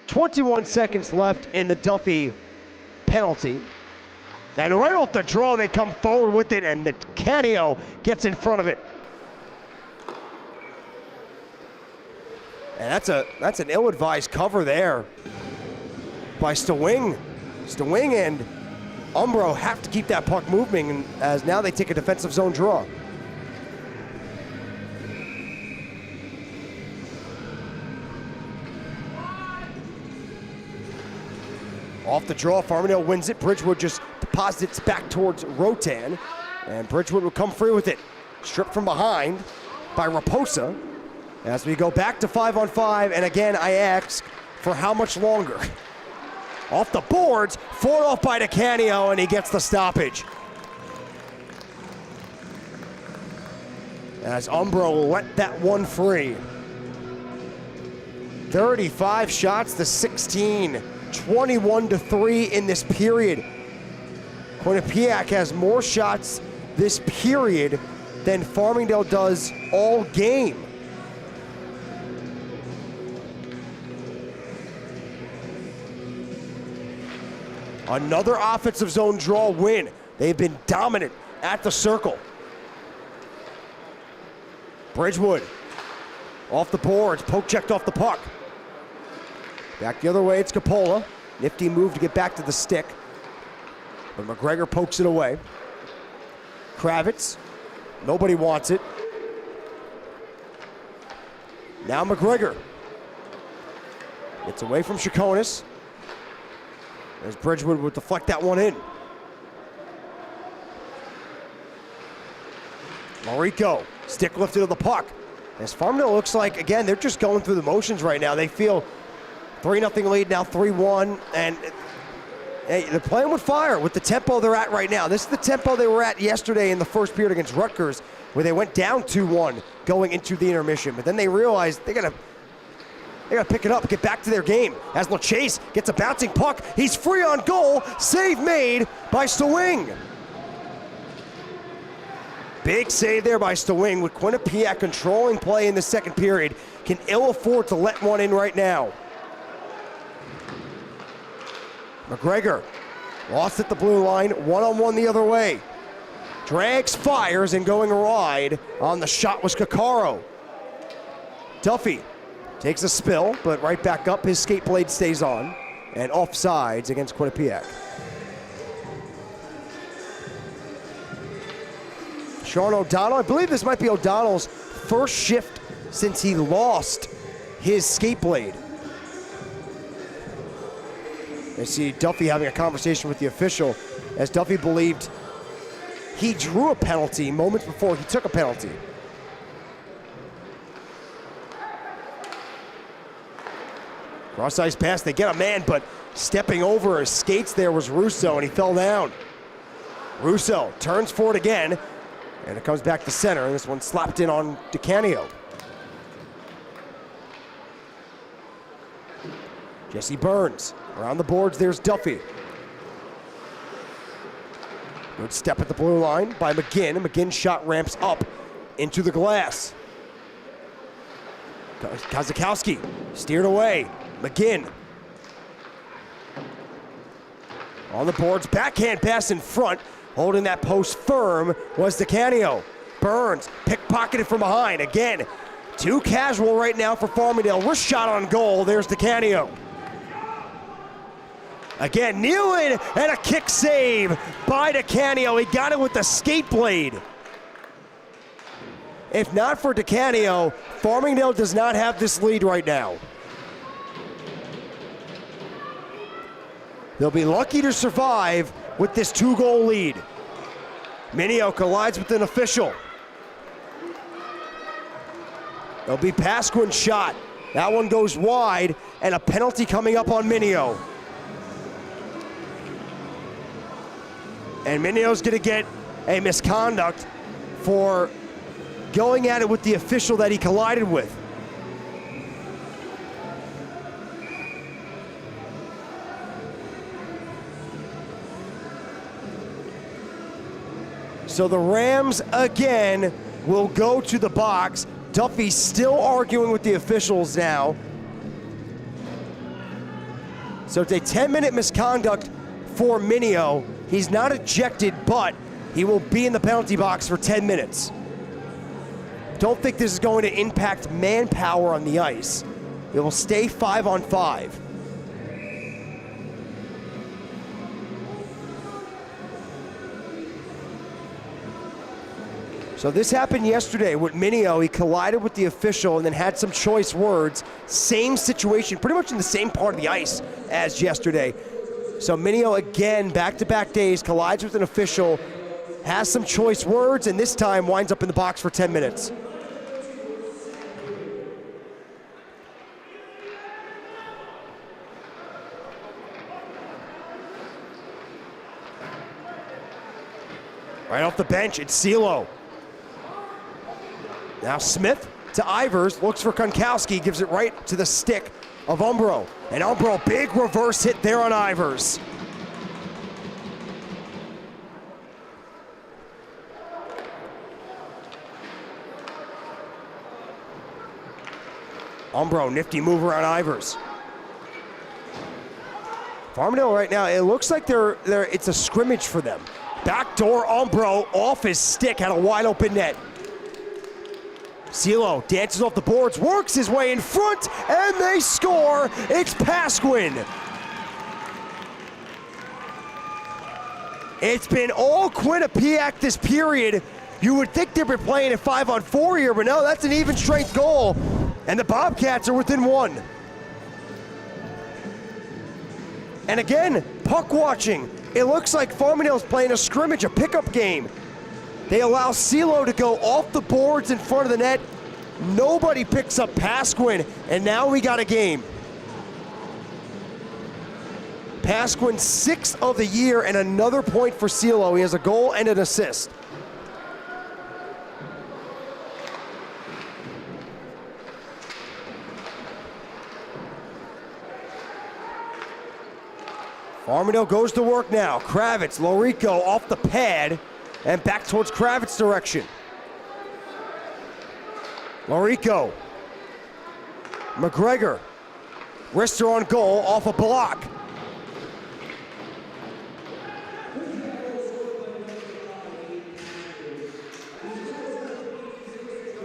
.21 seconds left in the Duffy penalty. And right off the draw, they come forward with it, and DeCanio gets in front of it. And that's an ill-advised cover there by Stewing. Stewing and Umbro have to keep that puck moving, as now they take a defensive zone draw. Off the draw, Farmingdale wins it. Bridgewood just deposits back towards Rotan, and Bridgewood will come free with it. Stripped from behind by Raposa. As we go back to 5-on-5, and again, I ask for how much longer? Off the boards, fought off by DeCanio, and he gets the stoppage. As Umbro let that one free. 35 shots to 16. 21-3 in this period. Quinnipiac has more shots this period than Farmingdale does all game. Another offensive zone draw win. They've been dominant at the circle. Bridgewood off the boards, poke checked off the puck. Back the other way, it's Capola. Nifty move to get back to the stick, but McGregor pokes it away. Kravitz, nobody wants it. Now McGregor. Gets away from Chaconis. As Bridgewood would deflect that one in. Mariko, stick lifted of the puck. As Farmingdale looks like, again, they're just going through the motions right now. They feel 3-0 lead, now 3-1, and hey, they're playing with fire with the tempo they're at right now. This is the tempo they were at yesterday in the first period against Rutgers, where they went down 2-1 going into the intermission. But then they realized they gotta pick it up, get back to their game. As LaChase gets a bouncing puck, he's free on goal. Save made by Stewing. Big save there by Stewing, with Quinnipiac controlling play in the second period. Can ill afford to let one in right now. McGregor lost at the blue line, one-on-one the other way. Drags, fires, and going wide on the shot was Caccaro. Duffy takes a spill, but right back up, his skate blade stays on, and offsides against Quinnipiac. Sean O'Donnell, I believe this might be O'Donnell's first shift since he lost his skate blade. I see Duffy having a conversation with the official, as Duffy believed he drew a penalty moments before he took a penalty. Cross-ice pass, they get a man, but stepping over his skates there was Russo, and he fell down. Russo turns for it again, and it comes back to center, and this one slapped in on DeCanio. Jesse Burns, around the boards, there's Duffy. Good step at the blue line by McGinn. McGinn's shot ramps up into the glass. Kazakowski steered away. McGinn on the boards, backhand pass in front. Holding that post firm was DeCanio. Burns pickpocketed from behind. Again, too casual right now for Farmingdale. Wrist shot on goal. There's DeCanio. Again, kneeling and a kick save by DeCanio. He got it with the skate blade. If not for DeCanio, Farmingdale does not have this lead right now. They'll be lucky to survive with this 2-goal lead. Minio collides with an official. It'll be Pasquin's shot. That one goes wide, and a penalty coming up on Minio. And Minio's gonna get a misconduct for going at it with the official that he collided with. So the Rams again will go to the box. Duffy's still arguing with the officials now. So it's a 10-minute misconduct for Minio. He's not ejected, but he will be in the penalty box for 10 minutes. Don't think this is going to impact manpower on the ice. It will stay 5-on-5. So this happened yesterday with Minio. He collided with the official and then had some choice words. Same situation, pretty much in the same part of the ice as yesterday. So Minio again, back-to-back days, collides with an official, has some choice words, and this time winds up in the box for 10 minutes. Right off the bench, it's Celo. Now Smith to Ivers, looks for Konkowski, gives it right to the stick of Umbro. And Umbro, big reverse hit there on Ivers. Umbro, nifty move around Ivers. Farmingdale right now, it looks like it's a scrimmage for them. Backdoor Umbro off his stick, had a wide open net. CeeLo dances off the boards, works his way in front, and they score. It's Pasquin. It's been all Quinnipiac this period. You would think they'd be playing a 5-on-4 here, but no, that's an even strength goal. And the Bobcats are within one. And again, puck watching. It looks like Farmingdale's playing a scrimmage, a pickup game. They allow CeeLo to go off the boards in front of the net. Nobody picks up Pasquin, and now we got a game. Pasquin, 6th of the year, and another point for CeeLo. He has a goal and an assist. Farmingdale goes to work now. Kravitz, Lorico off the pad and back towards Kravitz's direction. Lorico. McGregor. Wrister on goal off a block.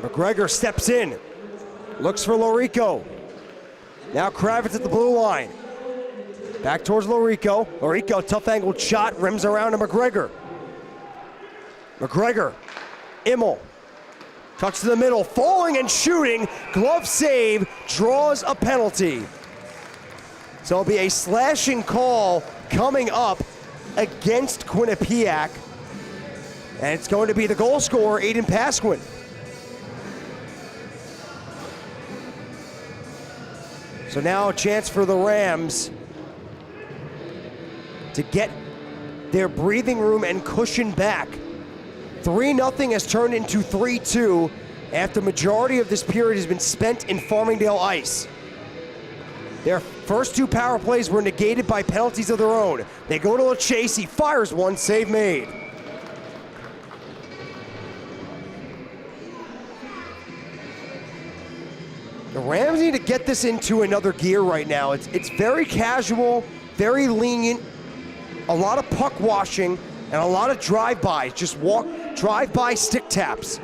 McGregor steps in. Looks for Lorico. Now Kravitz at the blue line. Back towards Lorico. Lorico, tough angled shot, rims around to McGregor. McGregor, Immel, tucks to the middle, falling and shooting, glove save, draws a penalty. So it'll be a slashing call coming up against Quinnipiac, and it's going to be the goal scorer, Aiden Pasquin. So now a chance for the Rams to get their breathing room and cushion back. 3-0 has turned into 3-2 after majority of this period has been spent in Farmingdale ice. Their first 2 power plays were negated by penalties of their own. They go to LaChase, he fires one, save made. The Rams need to get this into another gear right now. It's very casual, very lenient, a lot of puck washing, and a lot of drive-bys. Just drive-by stick taps.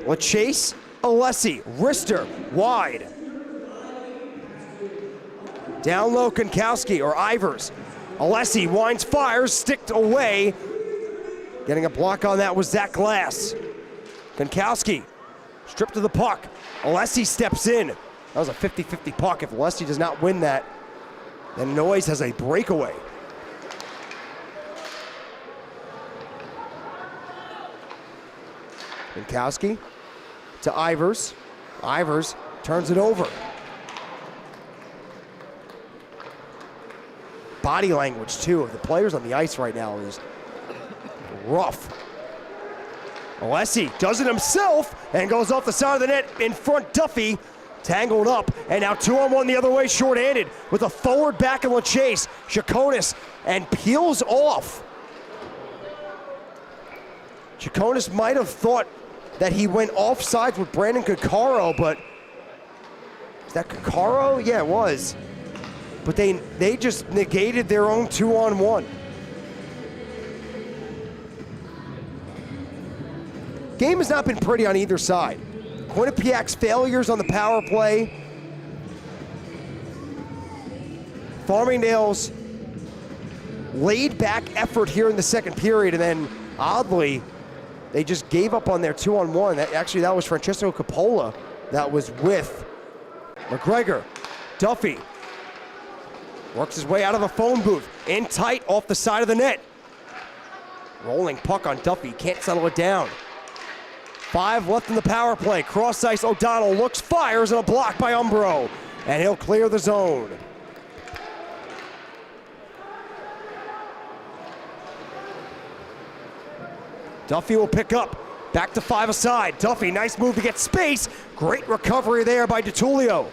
LaChase, Alessi, Wrister, wide. Down low, Konkowski, or Ivers. Alessi winds, fires, sticked away. Getting a block on that was Zach Glass. Konkowski, stripped to the puck. Alessi steps in. That was a 50-50 puck. If Alessi does not win that, then Noyes has a breakaway. Konkowski to Ivers. Ivers turns it over. Body language, too, of the players on the ice right now is rough. Alessi does it himself and goes off the side of the net in front. Duffy tangled up, and now 2-on-1 the other way, short-handed with a forward back of LaChase. Chaconis and peels off. Chaconis might have thought that he went offsides with Brandon Coccaro, but is that Coccaro? Yeah, it was. But they just negated their own 2-on-1. Game has not been pretty on either side. Quinnipiac's failures on the power play. Farmingdale's laid back effort here in the second period, and then oddly, they just gave up on their 2-on-1. That was Francesco Coppola that was with McGregor. Duffy works his way out of a phone booth, in tight off the side of the net. Rolling puck on Duffy, can't settle it down. 5 left in the power play. Cross ice, O'Donnell looks, fires, and a block by Umbro. And he'll clear the zone. Duffy will pick up. Back to 5 aside. Duffy, nice move to get space. Great recovery there by DeTulio.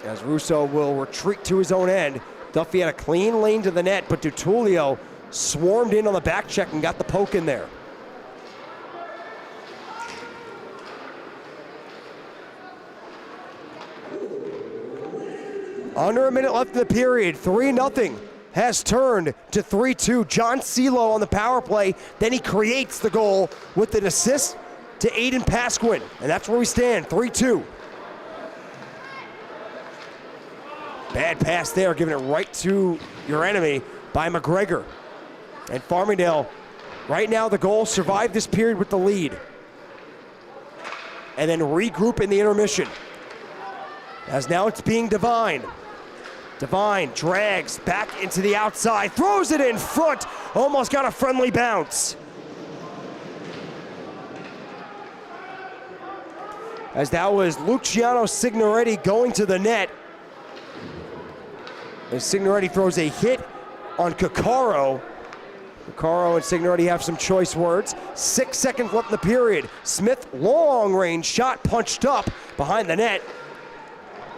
As Russo will retreat to his own end. Duffy had a clean lane to the net, but DeTulio swarmed in on the back check and got the poke in there. Under a minute left in the period, 3-0 has turned to 3-2. John Celo on the power play, then he creates the goal with an assist to Aiden Pasquin, and that's where we stand, 3-2. Bad pass there, giving it right to your enemy by McGregor. And Farmingdale, right now the goal, survive this period with the lead. And then regroup in the intermission. As now it's being Devine. Devine drags back into the outside, throws it in front, almost got a friendly bounce. As that was Luciano Signoretti going to the net. As Signoretti throws a hit on Caccaro. Caccaro and Signoretti have some choice words. 6 seconds left in the period. Smith, long range shot punched up behind the net.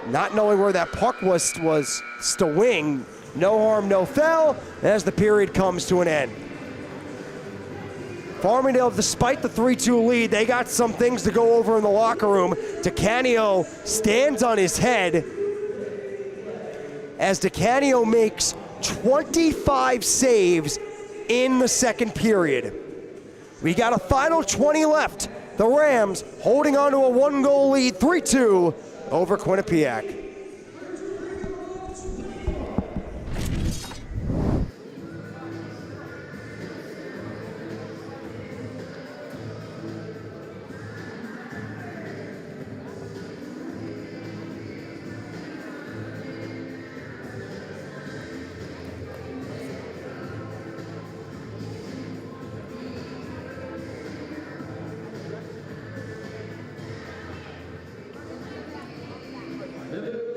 Not knowing where that puck was to wing. No harm, no foul, as the period comes to an end. Farmingdale, despite the 3-2 lead, they got some things to go over in the locker room. DeCanio stands on his head as DeCanio makes 25 saves in the second period. We got a final 20 left. The Rams holding on to a 1-goal lead, 3-2 over Quinnipiac. Number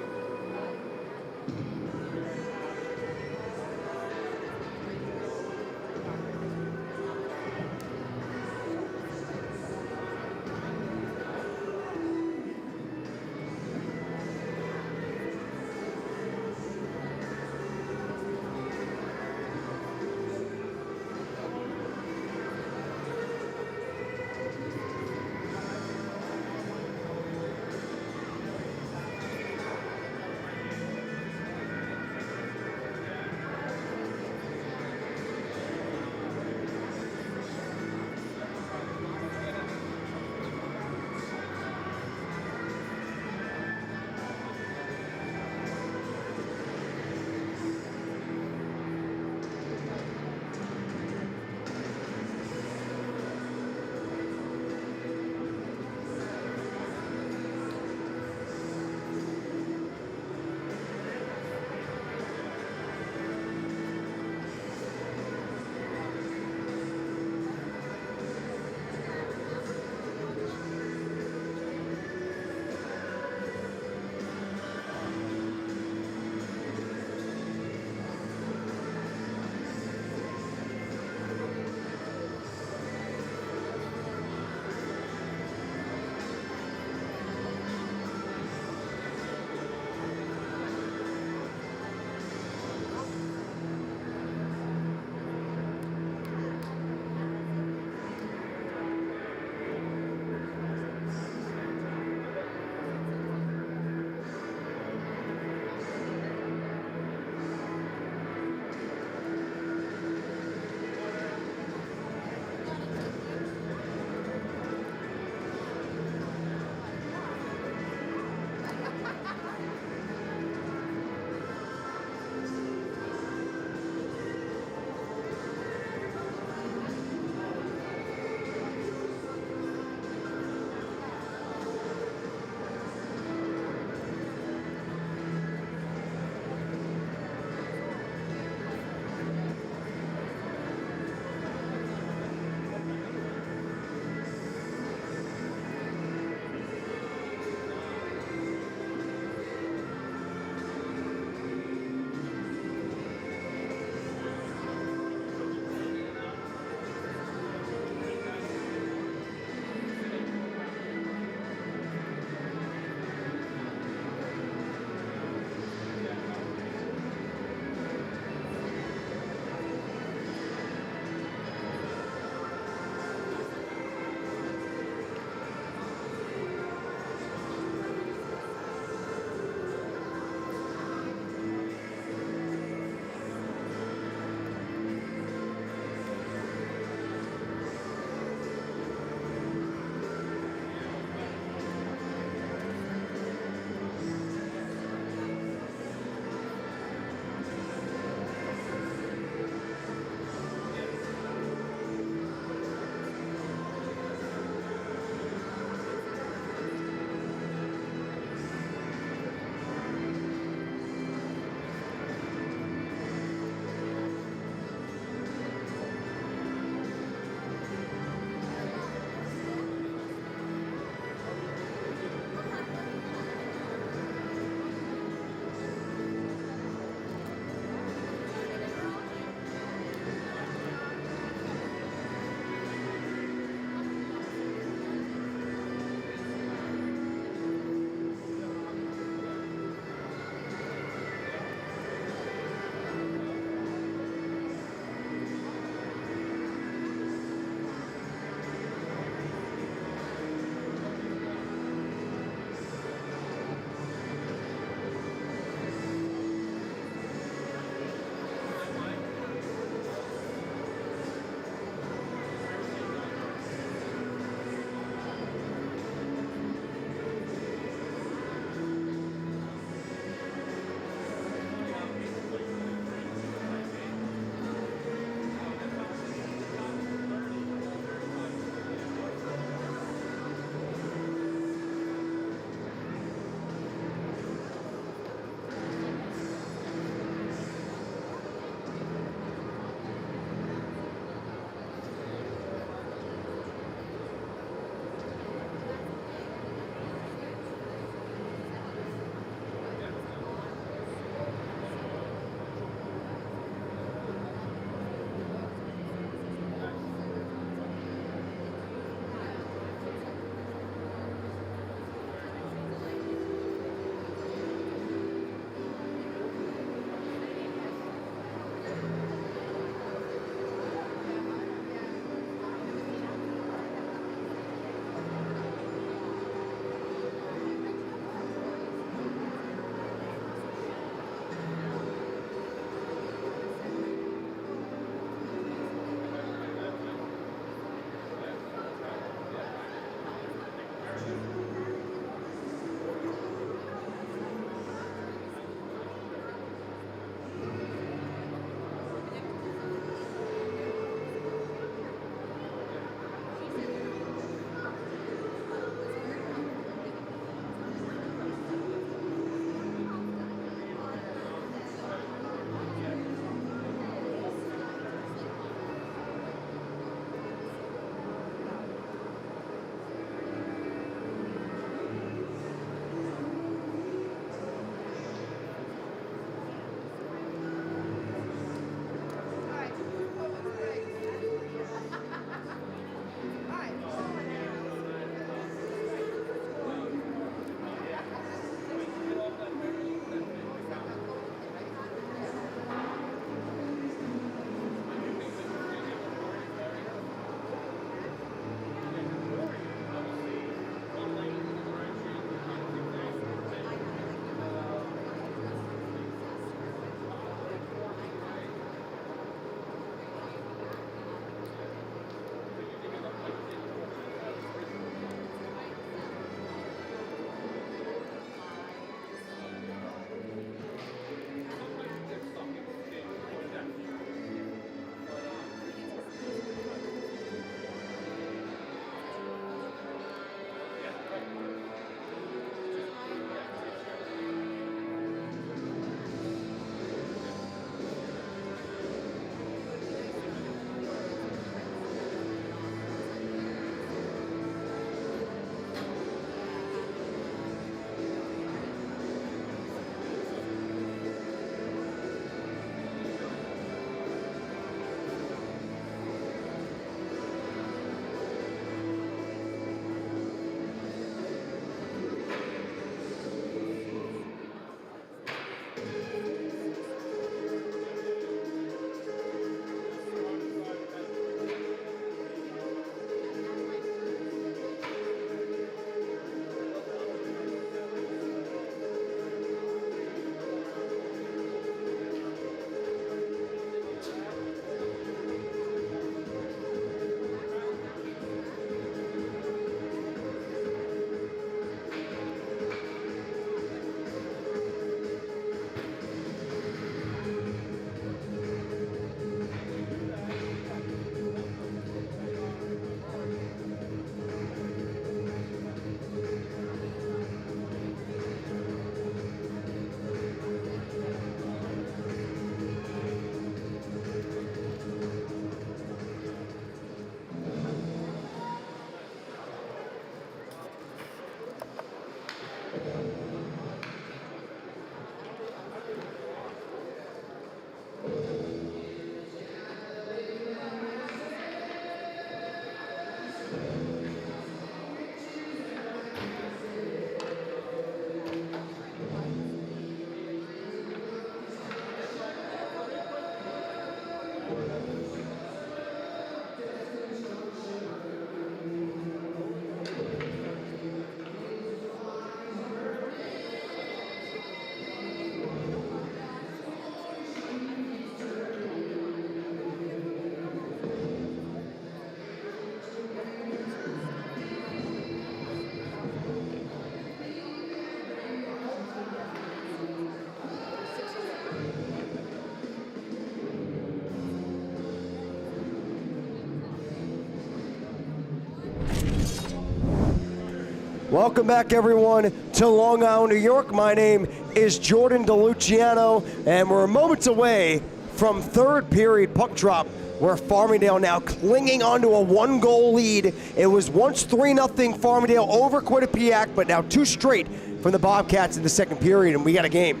Welcome back, everyone, to Long Island, New York. My name is Jordan DeLuciano, and we're moments away from third period puck drop, where Farmingdale now clinging onto a 1-goal lead. It was once 3-0 Farmingdale over Quinnipiac, but now 2 straight from the Bobcats in the second period, and we got a game.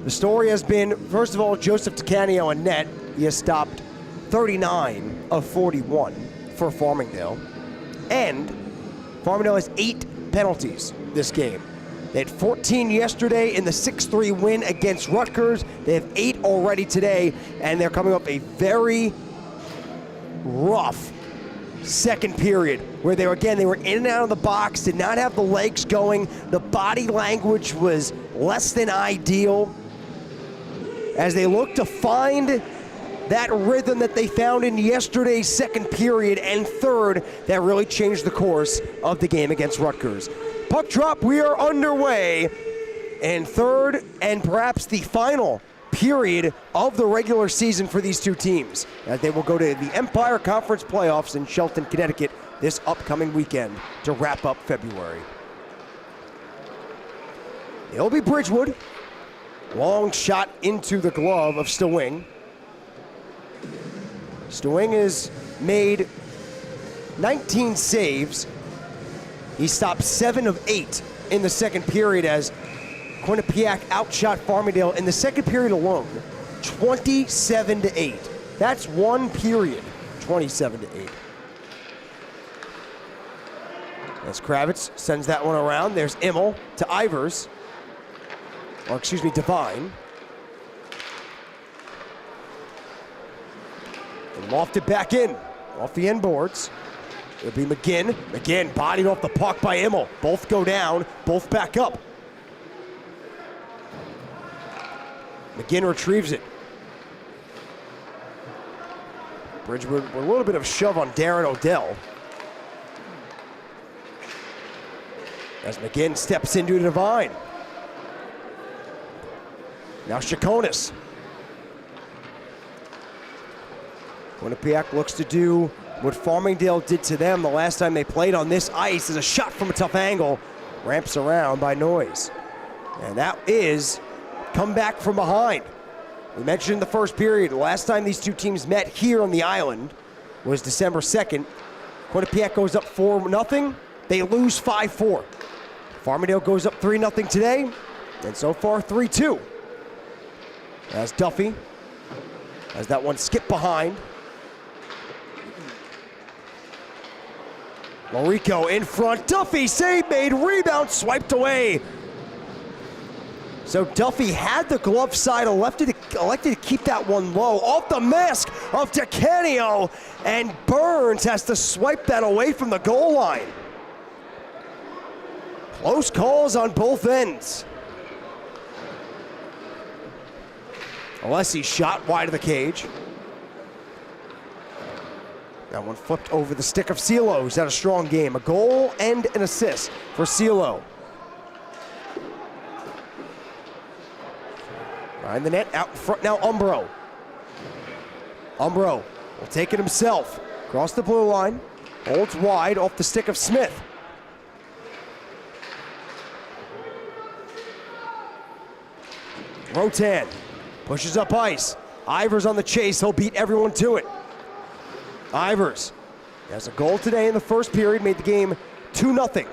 The story has been, first of all, Joseph DiCanio in net. He has stopped 39 of 41 for Farmingdale, and Farmingdale has 8 penalties this game. They had 14 yesterday in the 6-3 win against Rutgers. They have 8 already today, and they're coming up a very rough second period where they were in and out of the box, did not have the legs going. The body language was less than ideal as they look to find that rhythm that they found in yesterday's second period and third that really changed the course of the game against Rutgers. Puck drop, we are underway in third and perhaps the final period of the regular season for these two teams, as they will go to the Empire Conference playoffs in Shelton, Connecticut this upcoming weekend to wrap up February. It'll be Bridgewood. Long shot into the glove of Stewing. Stewing has made 19 saves. He stopped 7 of 8 in the second period as Quinnipiac outshot Farmingdale in the second period alone, 27-8. That's one period, 27-8. As Kravitz sends that one around, there's Immel to Ivers, or excuse me, Devine. And lofted back in, off the end boards. It'll be McGinn. McGinn bodied off the puck by Immel. Both go down, both back up. McGinn retrieves it. Bridgewood with a little bit of shove on Darren Odell. As McGinn steps into Devine. Now Chaconis. Quinnipiac looks to do what Farmingdale did to them the last time they played on this ice, is a shot from a tough angle, ramps around by Noyes. And that is come back from behind. We mentioned in the first period, the last time these two teams met here on the island was December 2nd. Quinnipiac goes up 4-0, they lose 5-4. Farmingdale goes up 3-0 today, and so far 3-2. As Duffy has that one skip behind. Lorico in front, Duffy, save made, rebound, swiped away. So Duffy had the glove side, elected to keep that one low. Off the mask of DiCanio, and Burns has to swipe that away from the goal line. Close calls on both ends. Alessi shot wide of the cage. That one flipped over the stick of Cielo, who's had a strong game. A goal and an assist for Cielo. Behind the net, out in front now, Umbro. Umbro will take it himself. Across the blue line, holds wide off the stick of Smith. Rotan pushes up ice. Ivers on the chase, he'll beat everyone to it. Ivers has a goal today in the first period, made the game 2-0.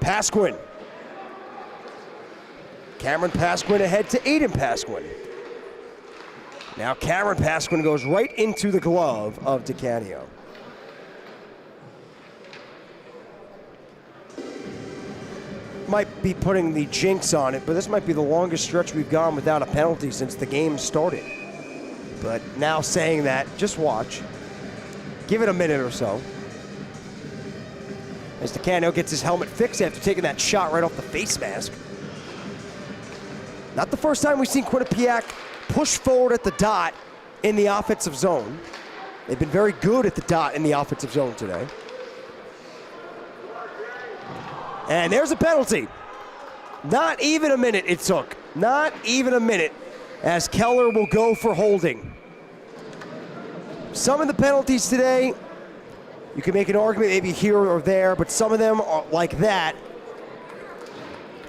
Pasquin. Cameron Pasquin ahead to Aiden Pasquin. Now Cameron Pasquin goes right into the glove of DiCanio. Might be putting the jinx on it, but this might be the longest stretch we've gone without a penalty since the game started. But now saying that, just watch. Give it a minute or so. As DiCanio gets his helmet fixed after taking that shot right off the face mask. Not the first time we've seen Quinnipiac push forward at the dot in the offensive zone. They've been very good at the dot in the offensive zone today. And there's a penalty. Not even a minute it took. Not even a minute as Keller will go for holding. Some of the penalties today, you can make an argument maybe here or there, but some of them are like that.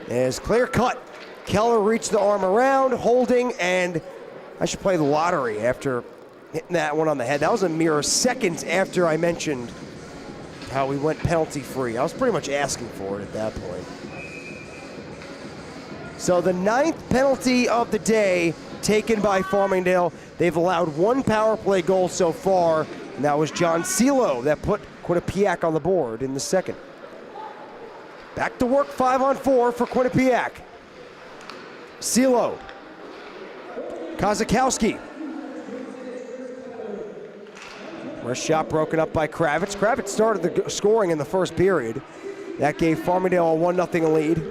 As clear cut, Keller reached the arm around, holding, and I should play the lottery after hitting that one on the head. That was a mere seconds after I mentioned how we went penalty free. I was pretty much asking for it at that point. So the 9th penalty of the day taken by Farmingdale. They've allowed 1 power play goal so far, and that was John Celo that put Quinnipiac on the board in the second. Back to work, 5-on-4 for Quinnipiac. Celo. Kozakowski. First shot broken up by Kravitz. Kravitz started the scoring in the first period. That gave Farmingdale a 1-0 lead.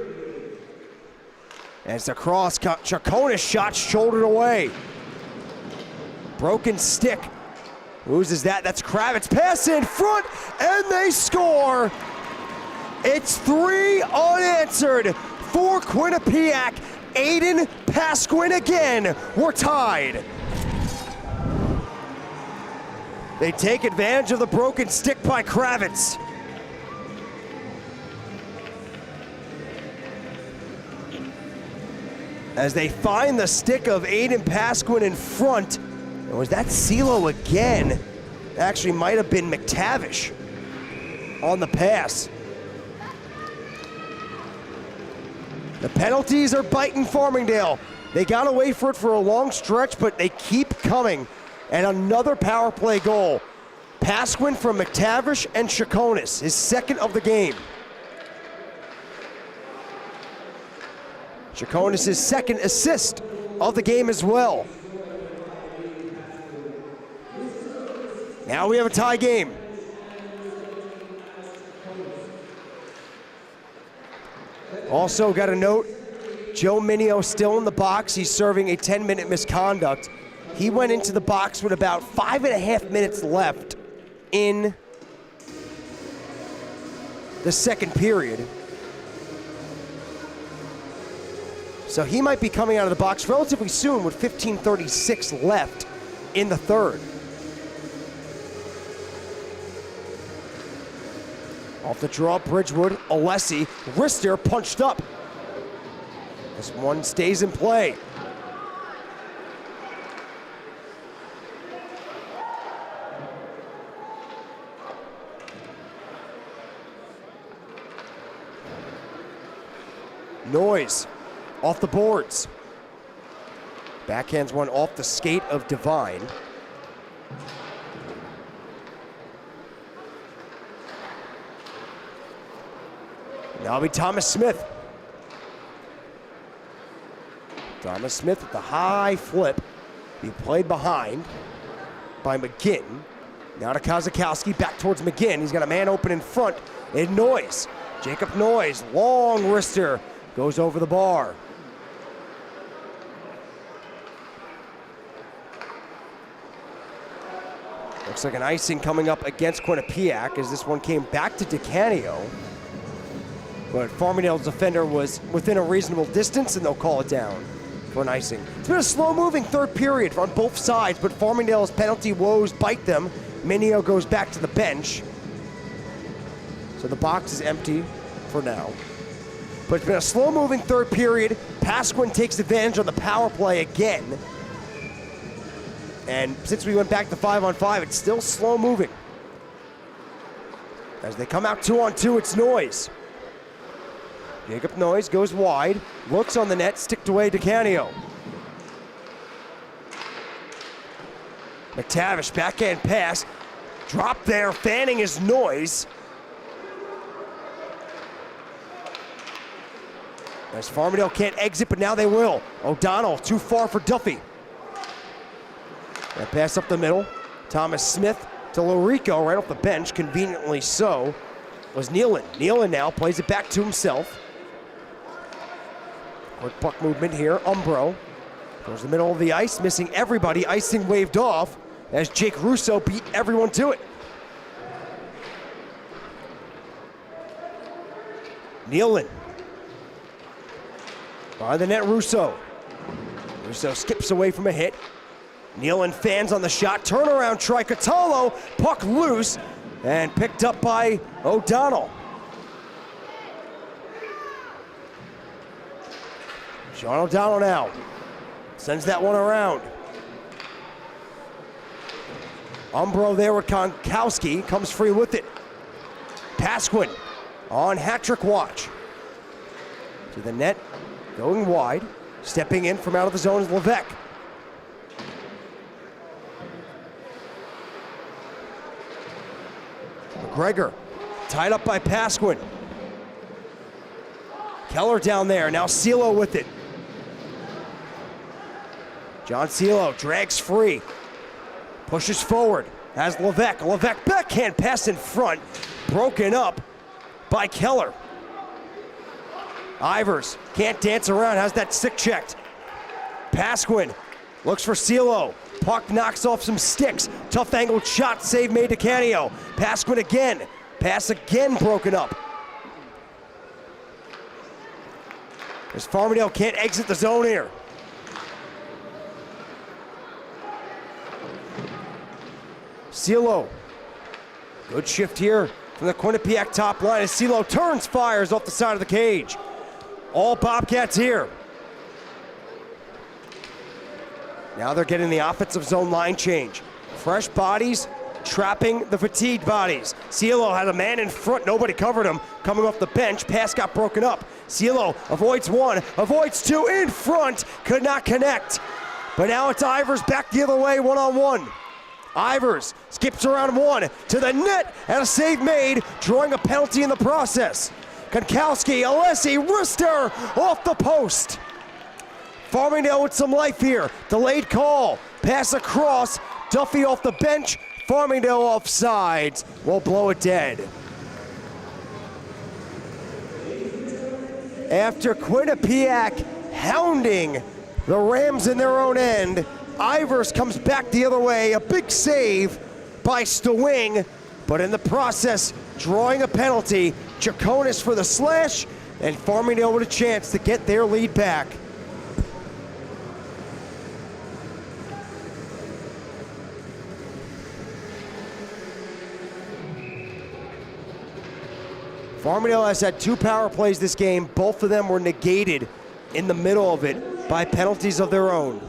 As the cross, Chaconis shot shouldered away. Broken stick. Whose is that? That's Kravitz. Pass in front, and they score. It's 3 unanswered for Quinnipiac. Aiden Pasquin again. We're tied. They take advantage of the broken stick by Kravitz. As they find the stick of Aiden Pasquin in front. Or was that Celo again? Actually might have been McTavish on the pass. The penalties are biting Farmingdale. They got away for it for a long stretch, but they keep coming. And another power play goal. Pasquin from McTavish and Chaconis, his second of the game. Chaconis' second assist of the game as well. Now we have a tie game. Also got a note, Joe Minio still in the box. He's serving a 10-minute misconduct. He went into the box with about 5.5 minutes left in the second period. So he might be coming out of the box relatively soon with 15:36 left in the third. Off the draw, Bridgewood, Alessi, wrister punched up. This one stays in play. Noise off the boards. Backhands one off the skate of Divine. Now it'll be Thomas Smith. Thomas Smith with the high flip. He played behind by McGinn. Now to Kozakowski, back towards McGinn. He's got a man open in front. And Noise. Jacob Noise, long wrister, goes over the bar. Looks like an icing coming up against Quinnipiac as this one came back to DeCanio. But Farmingdale's defender was within a reasonable distance, and they'll call it down for an icing. It's been a slow-moving third period on both sides, but Farmingdale's penalty woes bite them. Minio goes back to the bench. So the box is empty for now. But it's been a slow-moving third period. Pasquin takes advantage on the power play again. And since we went back to 5-on-5, it's still slow-moving. As they come out 2-on-2, it's Noise. Jacob Noise goes wide, looks on the net, sticked away DeCanio. McTavish, backhand pass, drop there, fanning his Noise. As Farmingdale can't exit, but now they will. O'Donnell, too far for Duffy. That pass up the middle. Thomas Smith to Lorico, right off the bench, conveniently so, was Nealon. Nealon now plays it back to himself. Quick puck movement here, Umbro. Goes the middle of the ice, missing everybody. Icing waved off as Jake Russo beat everyone to it. Nealon. By the net, Russo Russo skips away from a hit. Nealon fans on the shot. Turnaround try. Catallo, puck loose and picked up by O'Donnell. Sean O'Donnell now sends that one around. Umbro there with Konkowski, comes free with it. Pasquin on hat-trick watch. To the net, going wide. Stepping in from out of the zone is Levesque. McGregor, tied up by Pasquin. Keller down there, now Cielo with it. John Cielo drags free, pushes forward, has Levesque. Levesque backhand pass in front, broken up by Keller. Ivers can't dance around, has that stick checked. Pasquin looks for Cielo. Puck knocks off some sticks. Tough angled shot, save made to Canio. Pasquin again. Pass again broken up. As Farmingdale can't exit the zone here. Cielo. Good shift here from the Quinnipiac top line as Cielo turns, fires off the side of the cage. All Bobcats here. Now they're getting the offensive zone line change. Fresh bodies trapping the fatigued bodies. Cielo had a man in front, nobody covered him. Coming off the bench, pass got broken up. Cielo avoids one, avoids two, in front, could not connect. But now it's Ivers back the other way, one-on-one. Ivers skips around one to the net and a save made, drawing a penalty in the process. Konkowski, Alessi, wrister off the post. Farmingdale with some life here. Delayed call. Pass across. Duffy off the bench. Farmingdale offsides. We'll blow it dead. After Quinnipiac hounding the Rams in their own end, Ivers comes back the other way. A big save by Stewing, but in the process, drawing a penalty. Chaconis for the slash, and Farmingdale with a chance to get their lead back. Farmingdale has had 2 power plays this game. Both of them were negated in the middle of it by penalties of their own.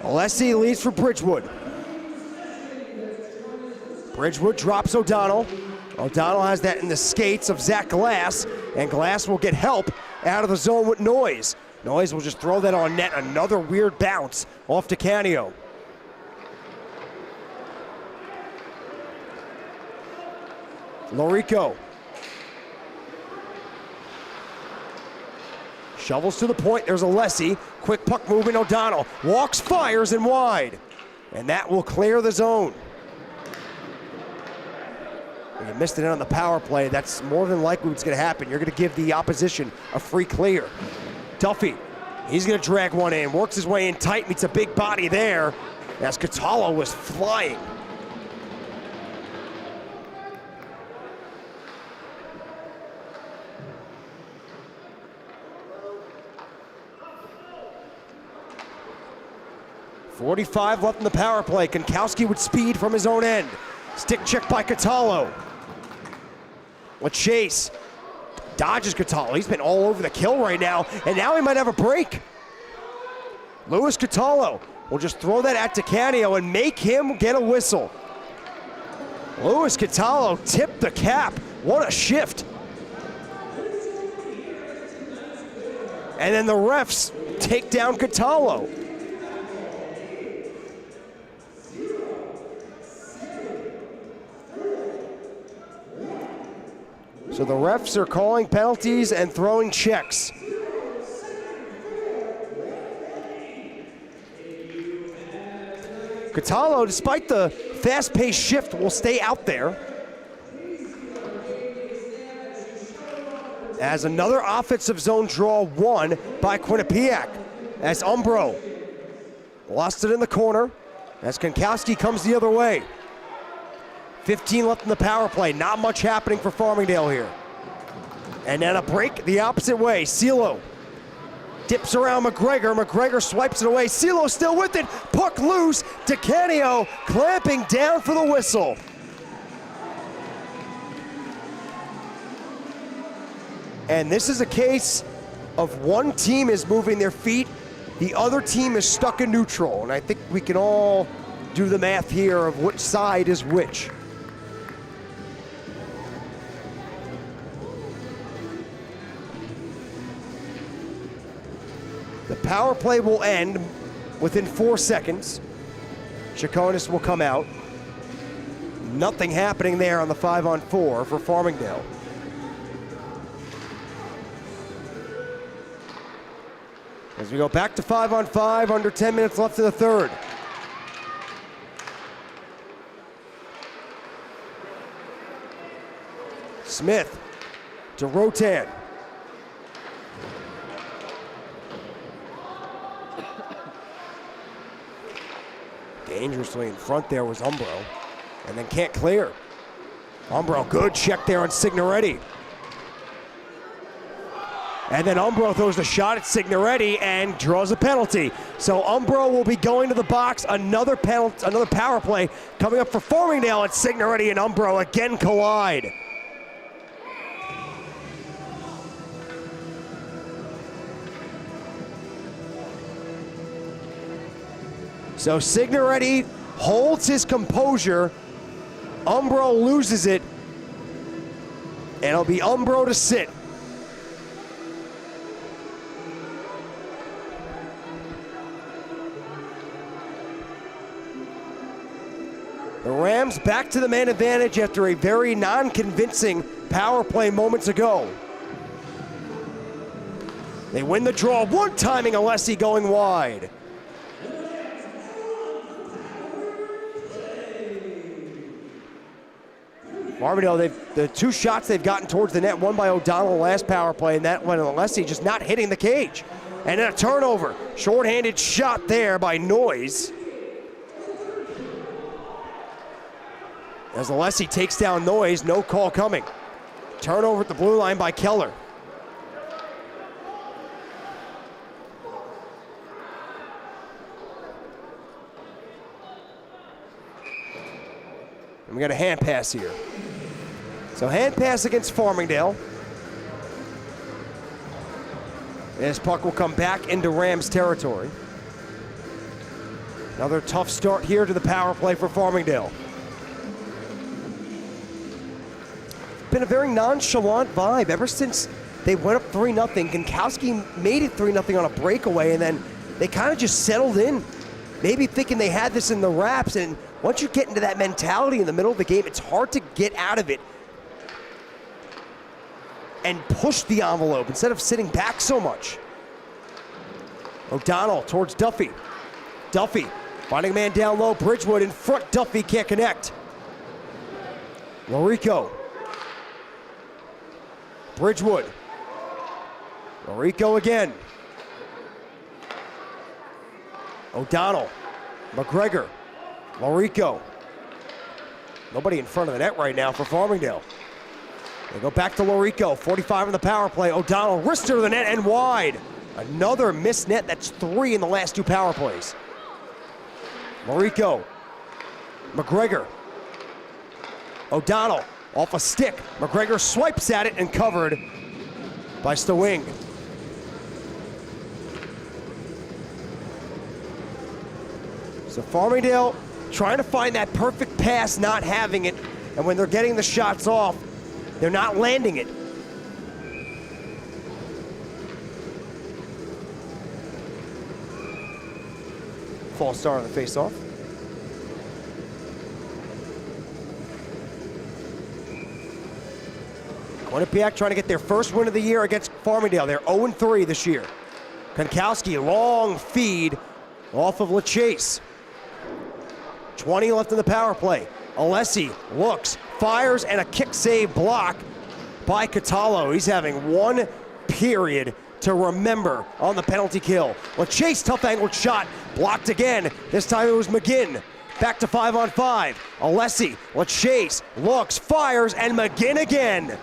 Alessi leads for Bridgewood. Bridgewood drops O'Donnell. O'Donnell has that in the skates of Zach Glass, and Glass will get help out of the zone with Noyes. Noyes will just throw that on net. Another weird bounce off to Canio. Lorico. Shovels to the point, there's Alessi. Quick puck movement, O'Donnell. Walks, fires, and wide. And that will clear the zone. When you missed it on the power play, that's more than likely what's gonna happen. You're gonna give the opposition a free clear. Duffy, he's gonna drag one in, works his way in tight, meets a big body there, as Catallo was flying. .45 left in the power play. Konkowski with speed from his own end. Stick check by Catallo. Chase dodges Catallo. He's been all over the kill right now, and now he might have a break. Louis Catallo will just throw that at Canio and make him get a whistle. Louis Catallo tipped the cap. What a shift. And then the refs take down Catallo. So the refs are calling penalties and throwing checks. Catallo, despite the fast-paced shift, will stay out there. As another offensive zone draw won by Quinnipiac. As Umbro lost it in the corner. As Konkowski comes the other way. 15 left in the power play. Not much happening for Farmingdale here. And then a break the opposite way. CeeLo dips around McGregor. McGregor swipes it away. CeeLo still with it. Puck loose. DeCanio clamping down for the whistle. And this is a case of one team is moving their feet, the other team is stuck in neutral. And I think we can all do the math here of which side is which. The power play will end within 4 seconds. Chaconis will come out. Nothing happening there on the 5-on-4 for Farmingdale. As we go back to 5-on-5, under 10 minutes left in the third. Smith to Rotan. Dangerously in front there was Umbro, and then can't clear. Umbro, good check there on Signoretti. And then Umbro throws the shot at Signoretti and draws a penalty. So Umbro will be going to the box. Another penalty, another power play coming up for Farmingdale, and Signoretti and Umbro again collide. So Signoretti holds his composure. Umbro loses it. And it'll be Umbro to sit. The Rams back to the man advantage after a very non-convincing power play moments ago. They win the draw, one timing Alessi going wide. Farmingdale, the two shots they've gotten towards the net, one by O'Donnell last power play, and that one Alessi just not hitting the cage. And then a turnover, shorthanded shot there by Noyes. As Alessi takes down Noyes, no call coming. Turnover at the blue line by Keller. And we got a hand pass here. So hand pass against Farmingdale. This puck will come back into Rams territory. Another tough start here to the power play for Farmingdale. Been a very nonchalant vibe ever since they went up 3-0. Gankowski made it 3-0 on a breakaway, and then they kind of just settled in, maybe thinking they had this in the wraps. And once you get into that mentality in the middle of the game, it's hard to get out of it and push the envelope instead of sitting back so much. O'Donnell towards Duffy. Duffy finding a man down low. Bridgewood in front. Duffy can't connect. Lorico. Bridgewood. Lorico again. O'Donnell. McGregor. Lorico. Nobody in front of the net right now for Farmingdale. They go back to Lorico. 45 in the power play. O'Donnell wrister to the net and wide. Another missed net. That's 3 in the last 2 power plays. Lorico. McGregor. O'Donnell. Off a stick. McGregor swipes at it and covered by Stowing. So Farmingdale trying to find that perfect pass, not having it. And when they're getting the shots off, they're not landing it. False start on the face-off. Quinnipiac trying to get their first win of the year against Farmingdale. They're 0-3 this year. Gankowski, long feed off of LaChase. 20 left in the power play. Alessi looks, fires, and a kick save block by Catallo. He's having one period to remember on the penalty kill. LaChase, tough angled shot, blocked again. This time it was McGinn. Back to 5-on-5. Alessi, LaChase looks, fires, and McGinn again.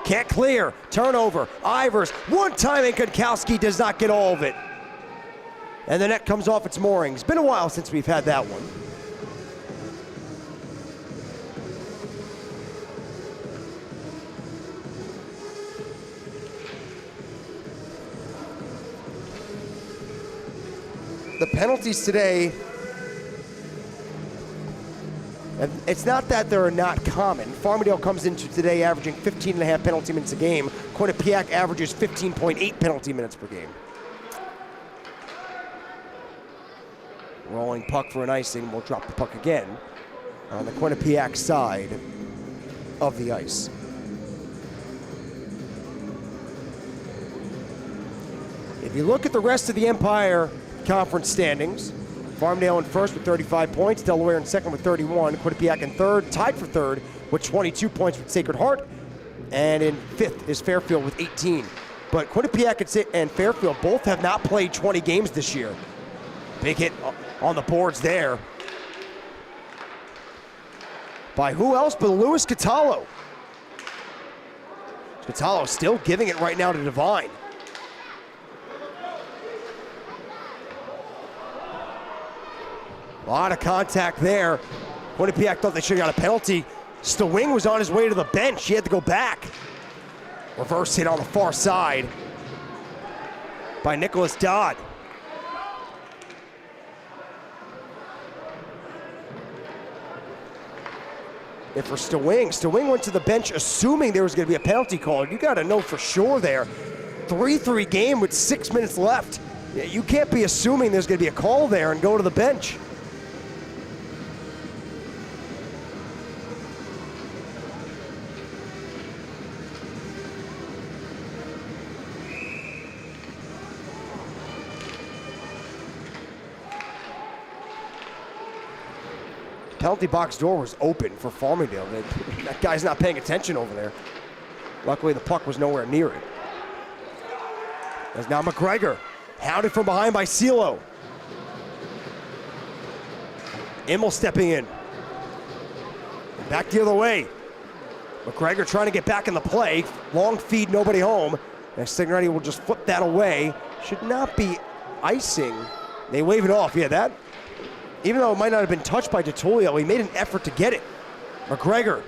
Can't clear. Turnover. Ivers. One time, and Konkowski does not get all of it. And the net comes off its moorings. Been a while since we've had that one. The penalties today, and it's not that they're not common. Farmingdale comes into today averaging 15.5 penalty minutes a game. Quinnipiac averages 15.8 penalty minutes per game. Rolling puck for an icing. We'll drop the puck again on the Quinnipiac side of the ice. If you look at the rest of the Empire Conference standings, Farmingdale in first with 35 points, Delaware in second with 31, Quinnipiac in third, tied for third with 22 points with Sacred Heart, and in fifth is Fairfield with 18. But Quinnipiac and Fairfield both have not played 20 games this year. Big hit on the boards there by who else but Louis Catallo. Catallo still giving it right now to Devine. A lot of contact there. Quinnipiac thought they should have got a penalty. Stewing was on his way to the bench. He had to go back. Reverse hit on the far side by Nicholas Dodd. And for Stewing went to the bench assuming there was going to be a penalty called. You got to know for sure there. 3-3 game with 6 minutes left. You can't be assuming there's going to be a call there and go to the bench. Penalty box door was open for Farmingdale. That guy's not paying attention over there. Luckily, the puck was nowhere near it. There's now McGregor, hounded from behind by CeeLo. Immel stepping in. Back the other way. McGregor trying to get back in the play. Long feed, nobody home. And Signorelli will just flip that away. Should not be icing. They wave it off. Yeah, that. Even though it might not have been touched by DeTulio, he made an effort to get it. McGregor.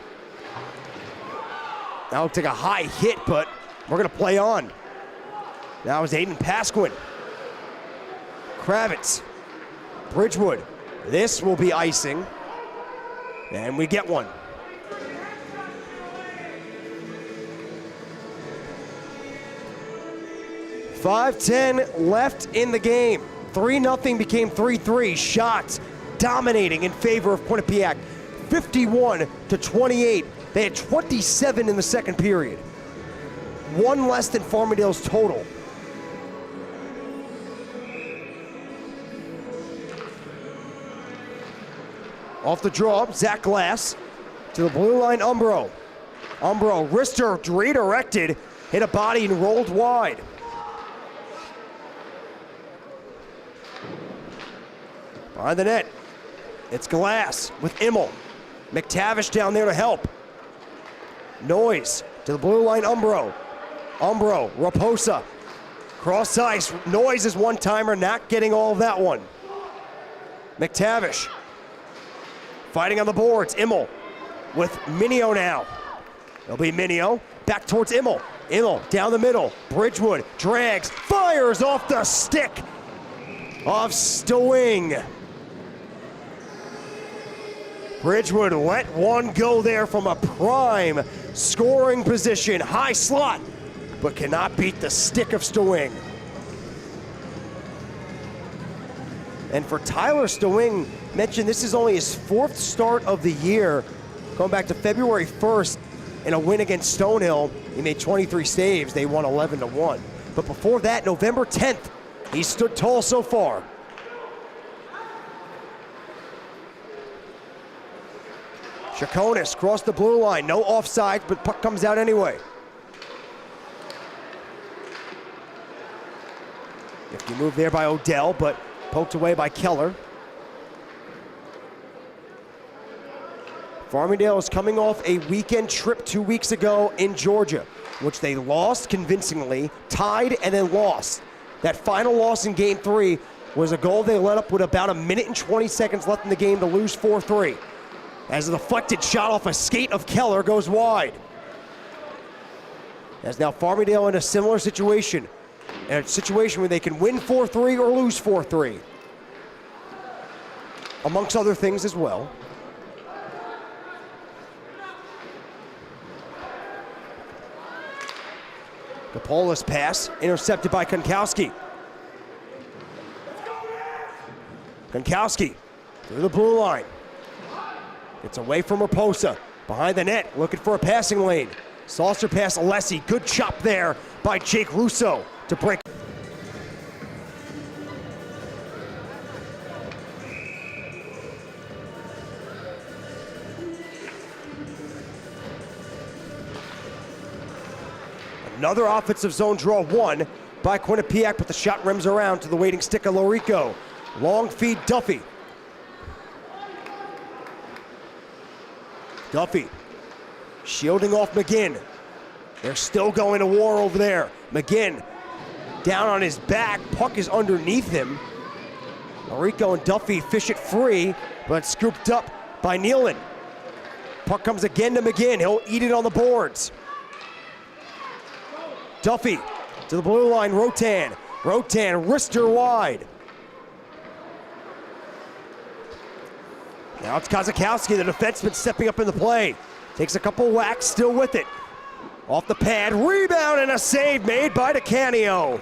That'll take a high hit, but we're going to play on. Now is Aiden Pasquin. Kravitz. Bridgewood. This will be icing. And we get one. .5:10 left in the game. 3-0 became 3-3. Shots dominating in favor of Quinnipiac. 51-28. They had 27 in the second period. One less than Farmingdale's total. Off the draw, Zach Glass to the blue line, Umbro. Umbro, wrister redirected, hit a body and rolled wide. Behind the net, it's Glass with Immel. McTavish down there to help. Noyes to the blue line, Umbro. Umbro, Raposa. Cross ice, Noyes is one-timer, not getting all of that one. McTavish. Fighting on the boards, Immel with Minio now. It'll be Minio, back towards Immel. Immel down the middle, Bridgewood drags, fires off the stick of Stewing. Bridgewood let one go there from a prime scoring position, high slot, but cannot beat the stick of Stewing. And for Tyler Stewing, mentioned this is only his 4th start of the year, going back to February 1st in a win against Stonehill. He made 23 saves, they won 11-1. But before that, November 10th, he stood tall so far. Chaconis crossed the blue line, no offside, but puck comes out anyway. Nifty move there by Odell, but poked away by Keller. Farmingdale is coming off a weekend trip 2 weeks ago in Georgia, which they lost convincingly, tied, and then lost. That final loss in Game 3 was a goal they let up with about 1 minute and 20 seconds left in the game to lose 4-3. As a deflected shot off a skate of Keller goes wide. As now Farmingdale in a similar situation, and a situation where they can win 4-3 or lose 4-3, amongst other things as well. Kapola's pass intercepted by Konkowski. Konkowski through the blue line. It's away from Raposa. Behind the net, looking for a passing lane. Saucer pass Alessi. Good chop there by Jake Russo to break. Another offensive zone draw won by Quinnipiac, but the shot rims around to the waiting stick of Lorico. Long feed Duffy. Duffy shielding off McGinn. They're still going to war over there. McGinn down on his back. Puck is underneath him. Lorico and Duffy fish it free, but scooped up by Nealon. Puck comes again to McGinn. He'll eat it on the boards. Duffy to the blue line, Rotan. Rotan, wrister wide. Now it's Kozakowski, the defenseman, stepping up in the play. Takes a couple whacks, still with it. Off the pad, rebound and a save made by DeCanio.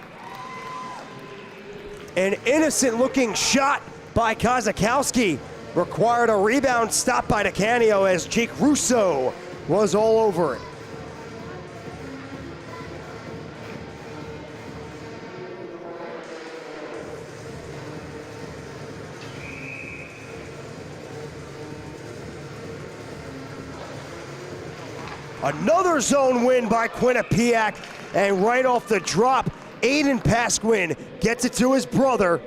An innocent looking shot by Kozakowski required a rebound stop by DeCanio as Jake Russo was all over it. Another zone win by Quinnipiac, and right off the drop, Aiden Pasquin gets it to his brother.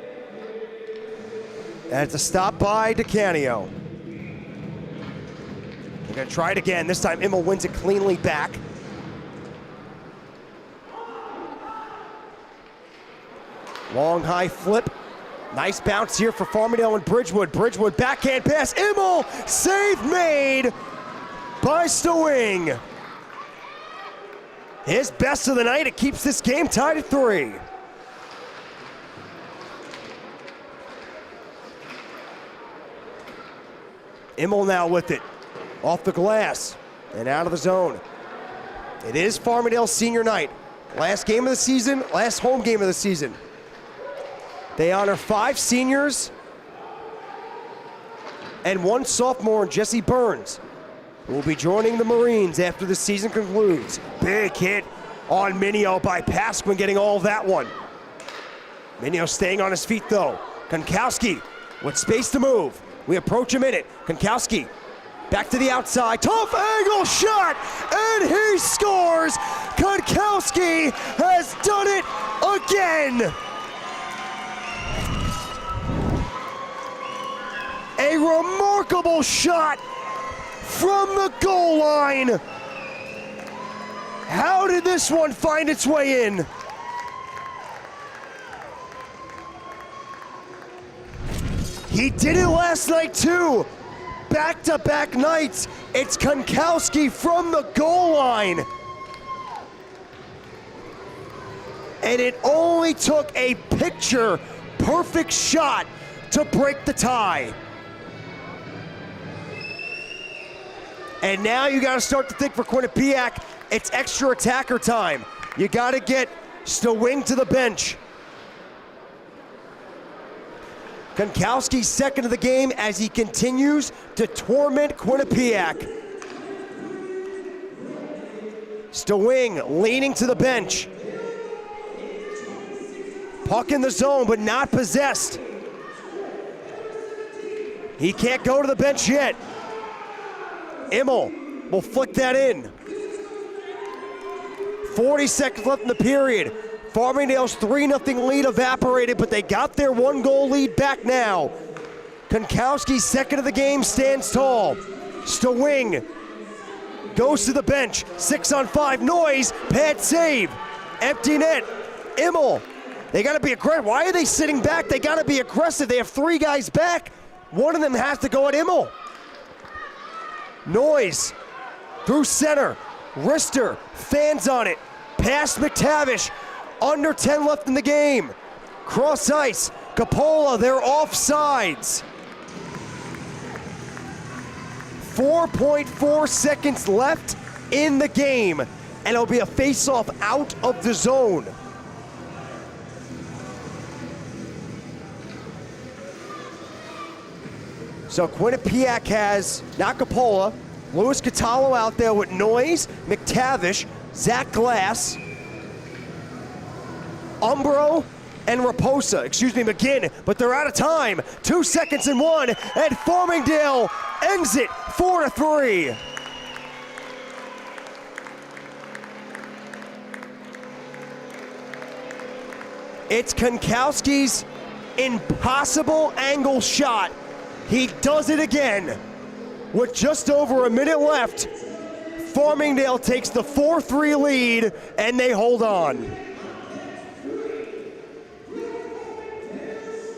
And it's a stop by DeCanio. They're gonna try it again. This time Immel wins it cleanly back. Long high flip. Nice bounce here for Farmingdale and Bridgewood. Bridgewood backhand pass. Immel, save made by Stowing. His best of the night. It keeps this game tied at 3. Immel now with it. Off the glass and out of the zone. It is Farmingdale's senior night. Last game of the season, last home game of the season. They honor 5 seniors and 1 sophomore, Jesse Burns, who will be joining the Marines after the season concludes. Big hit on Minio by Pasquin, getting all of that one. Minio staying on his feet though. Konkowski with space to move. We approach a minute. Konkowski back to the outside. Tough angle shot, and he scores. Konkowski has done it again. A remarkable shot from the goal line. How did this one find its way in? He did it last night too. Back-to-back nights, it's Konkowski from the goal line. And it only took a picture-perfect shot to break the tie. And now you got to start to think for Quinnipiac, it's extra attacker time. You got to get Stowing to the bench. Konkowski second of the game as he continues to torment Quinnipiac. Stowing leaning to the bench. Puck in the zone, but not possessed. He can't go to the bench yet. Immel will flick that in. 40 seconds left in the period. Farmingdale's 3-0 lead evaporated, but they got their 1-goal lead back now. Konkowski, second of the game, stands tall. Stowing goes to the bench. 6-on-5. Noise. Pad save. Empty net. Immel. They got to be aggressive. Why are they sitting back? They got to be aggressive. They have 3 guys back. One of them has to go at Immel. Noise. Through center. Rister. Fans on it. Past McTavish. Under 10 left in the game. Cross ice. Capola. They're offsides. 4.4 seconds left in the game. And it'll be a face-off out of the zone. So Quinnipiac has Capola, Louis Catallo out there with Noise, McTavish, Zach Glass, Umbro, and McGinn, but they're out of time. 2 seconds and 1, and Farmingdale ends it 4-3. It's Kankowski's impossible angle shot. He does it again. With just over a minute left, Farmingdale takes the 4-3 lead, and they hold on.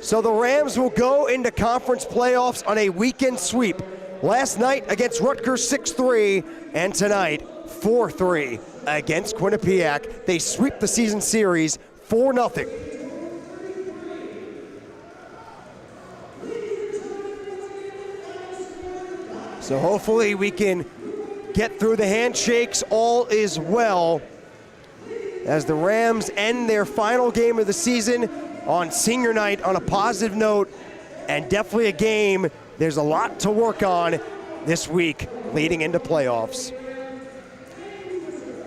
So the Rams will go into conference playoffs on a weekend sweep. Last night against Rutgers 6-3, and tonight 4-3 against Quinnipiac. They sweep the season series 4-0. So hopefully we can get through the handshakes. All is well as the Rams end their final game of the season on senior night on a positive note, and definitely a game there's a lot to work on this week leading into playoffs.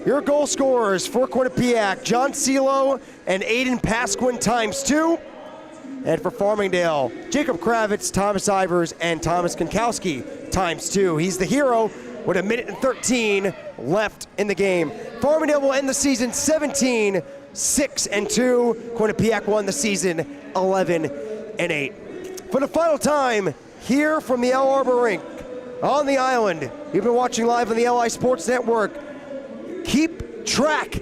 Your goal scorers for Quinnipiac, John Celo and Aiden Pasquin ×2. And for Farmingdale, Jacob Kravitz, Thomas Ivers, and Thomas Kankowski ×2. He's the hero with 1:13 left in the game. Farmingdale will end the season 17-6-2. Quinnipiac won the season 11-8. For the final time, here from the El Arbor Rink on the island, you've been watching live on the LI Sports Network. Keep track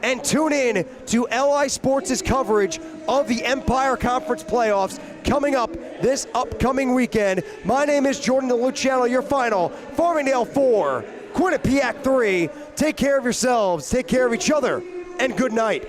and tune in to LI Sports' coverage of the Empire Conference playoffs coming up this upcoming weekend. My name is Jordan DeLuciano, your final. Farmingdale 4, Quinnipiac 3. Take care of yourselves, take care of each other, and good night.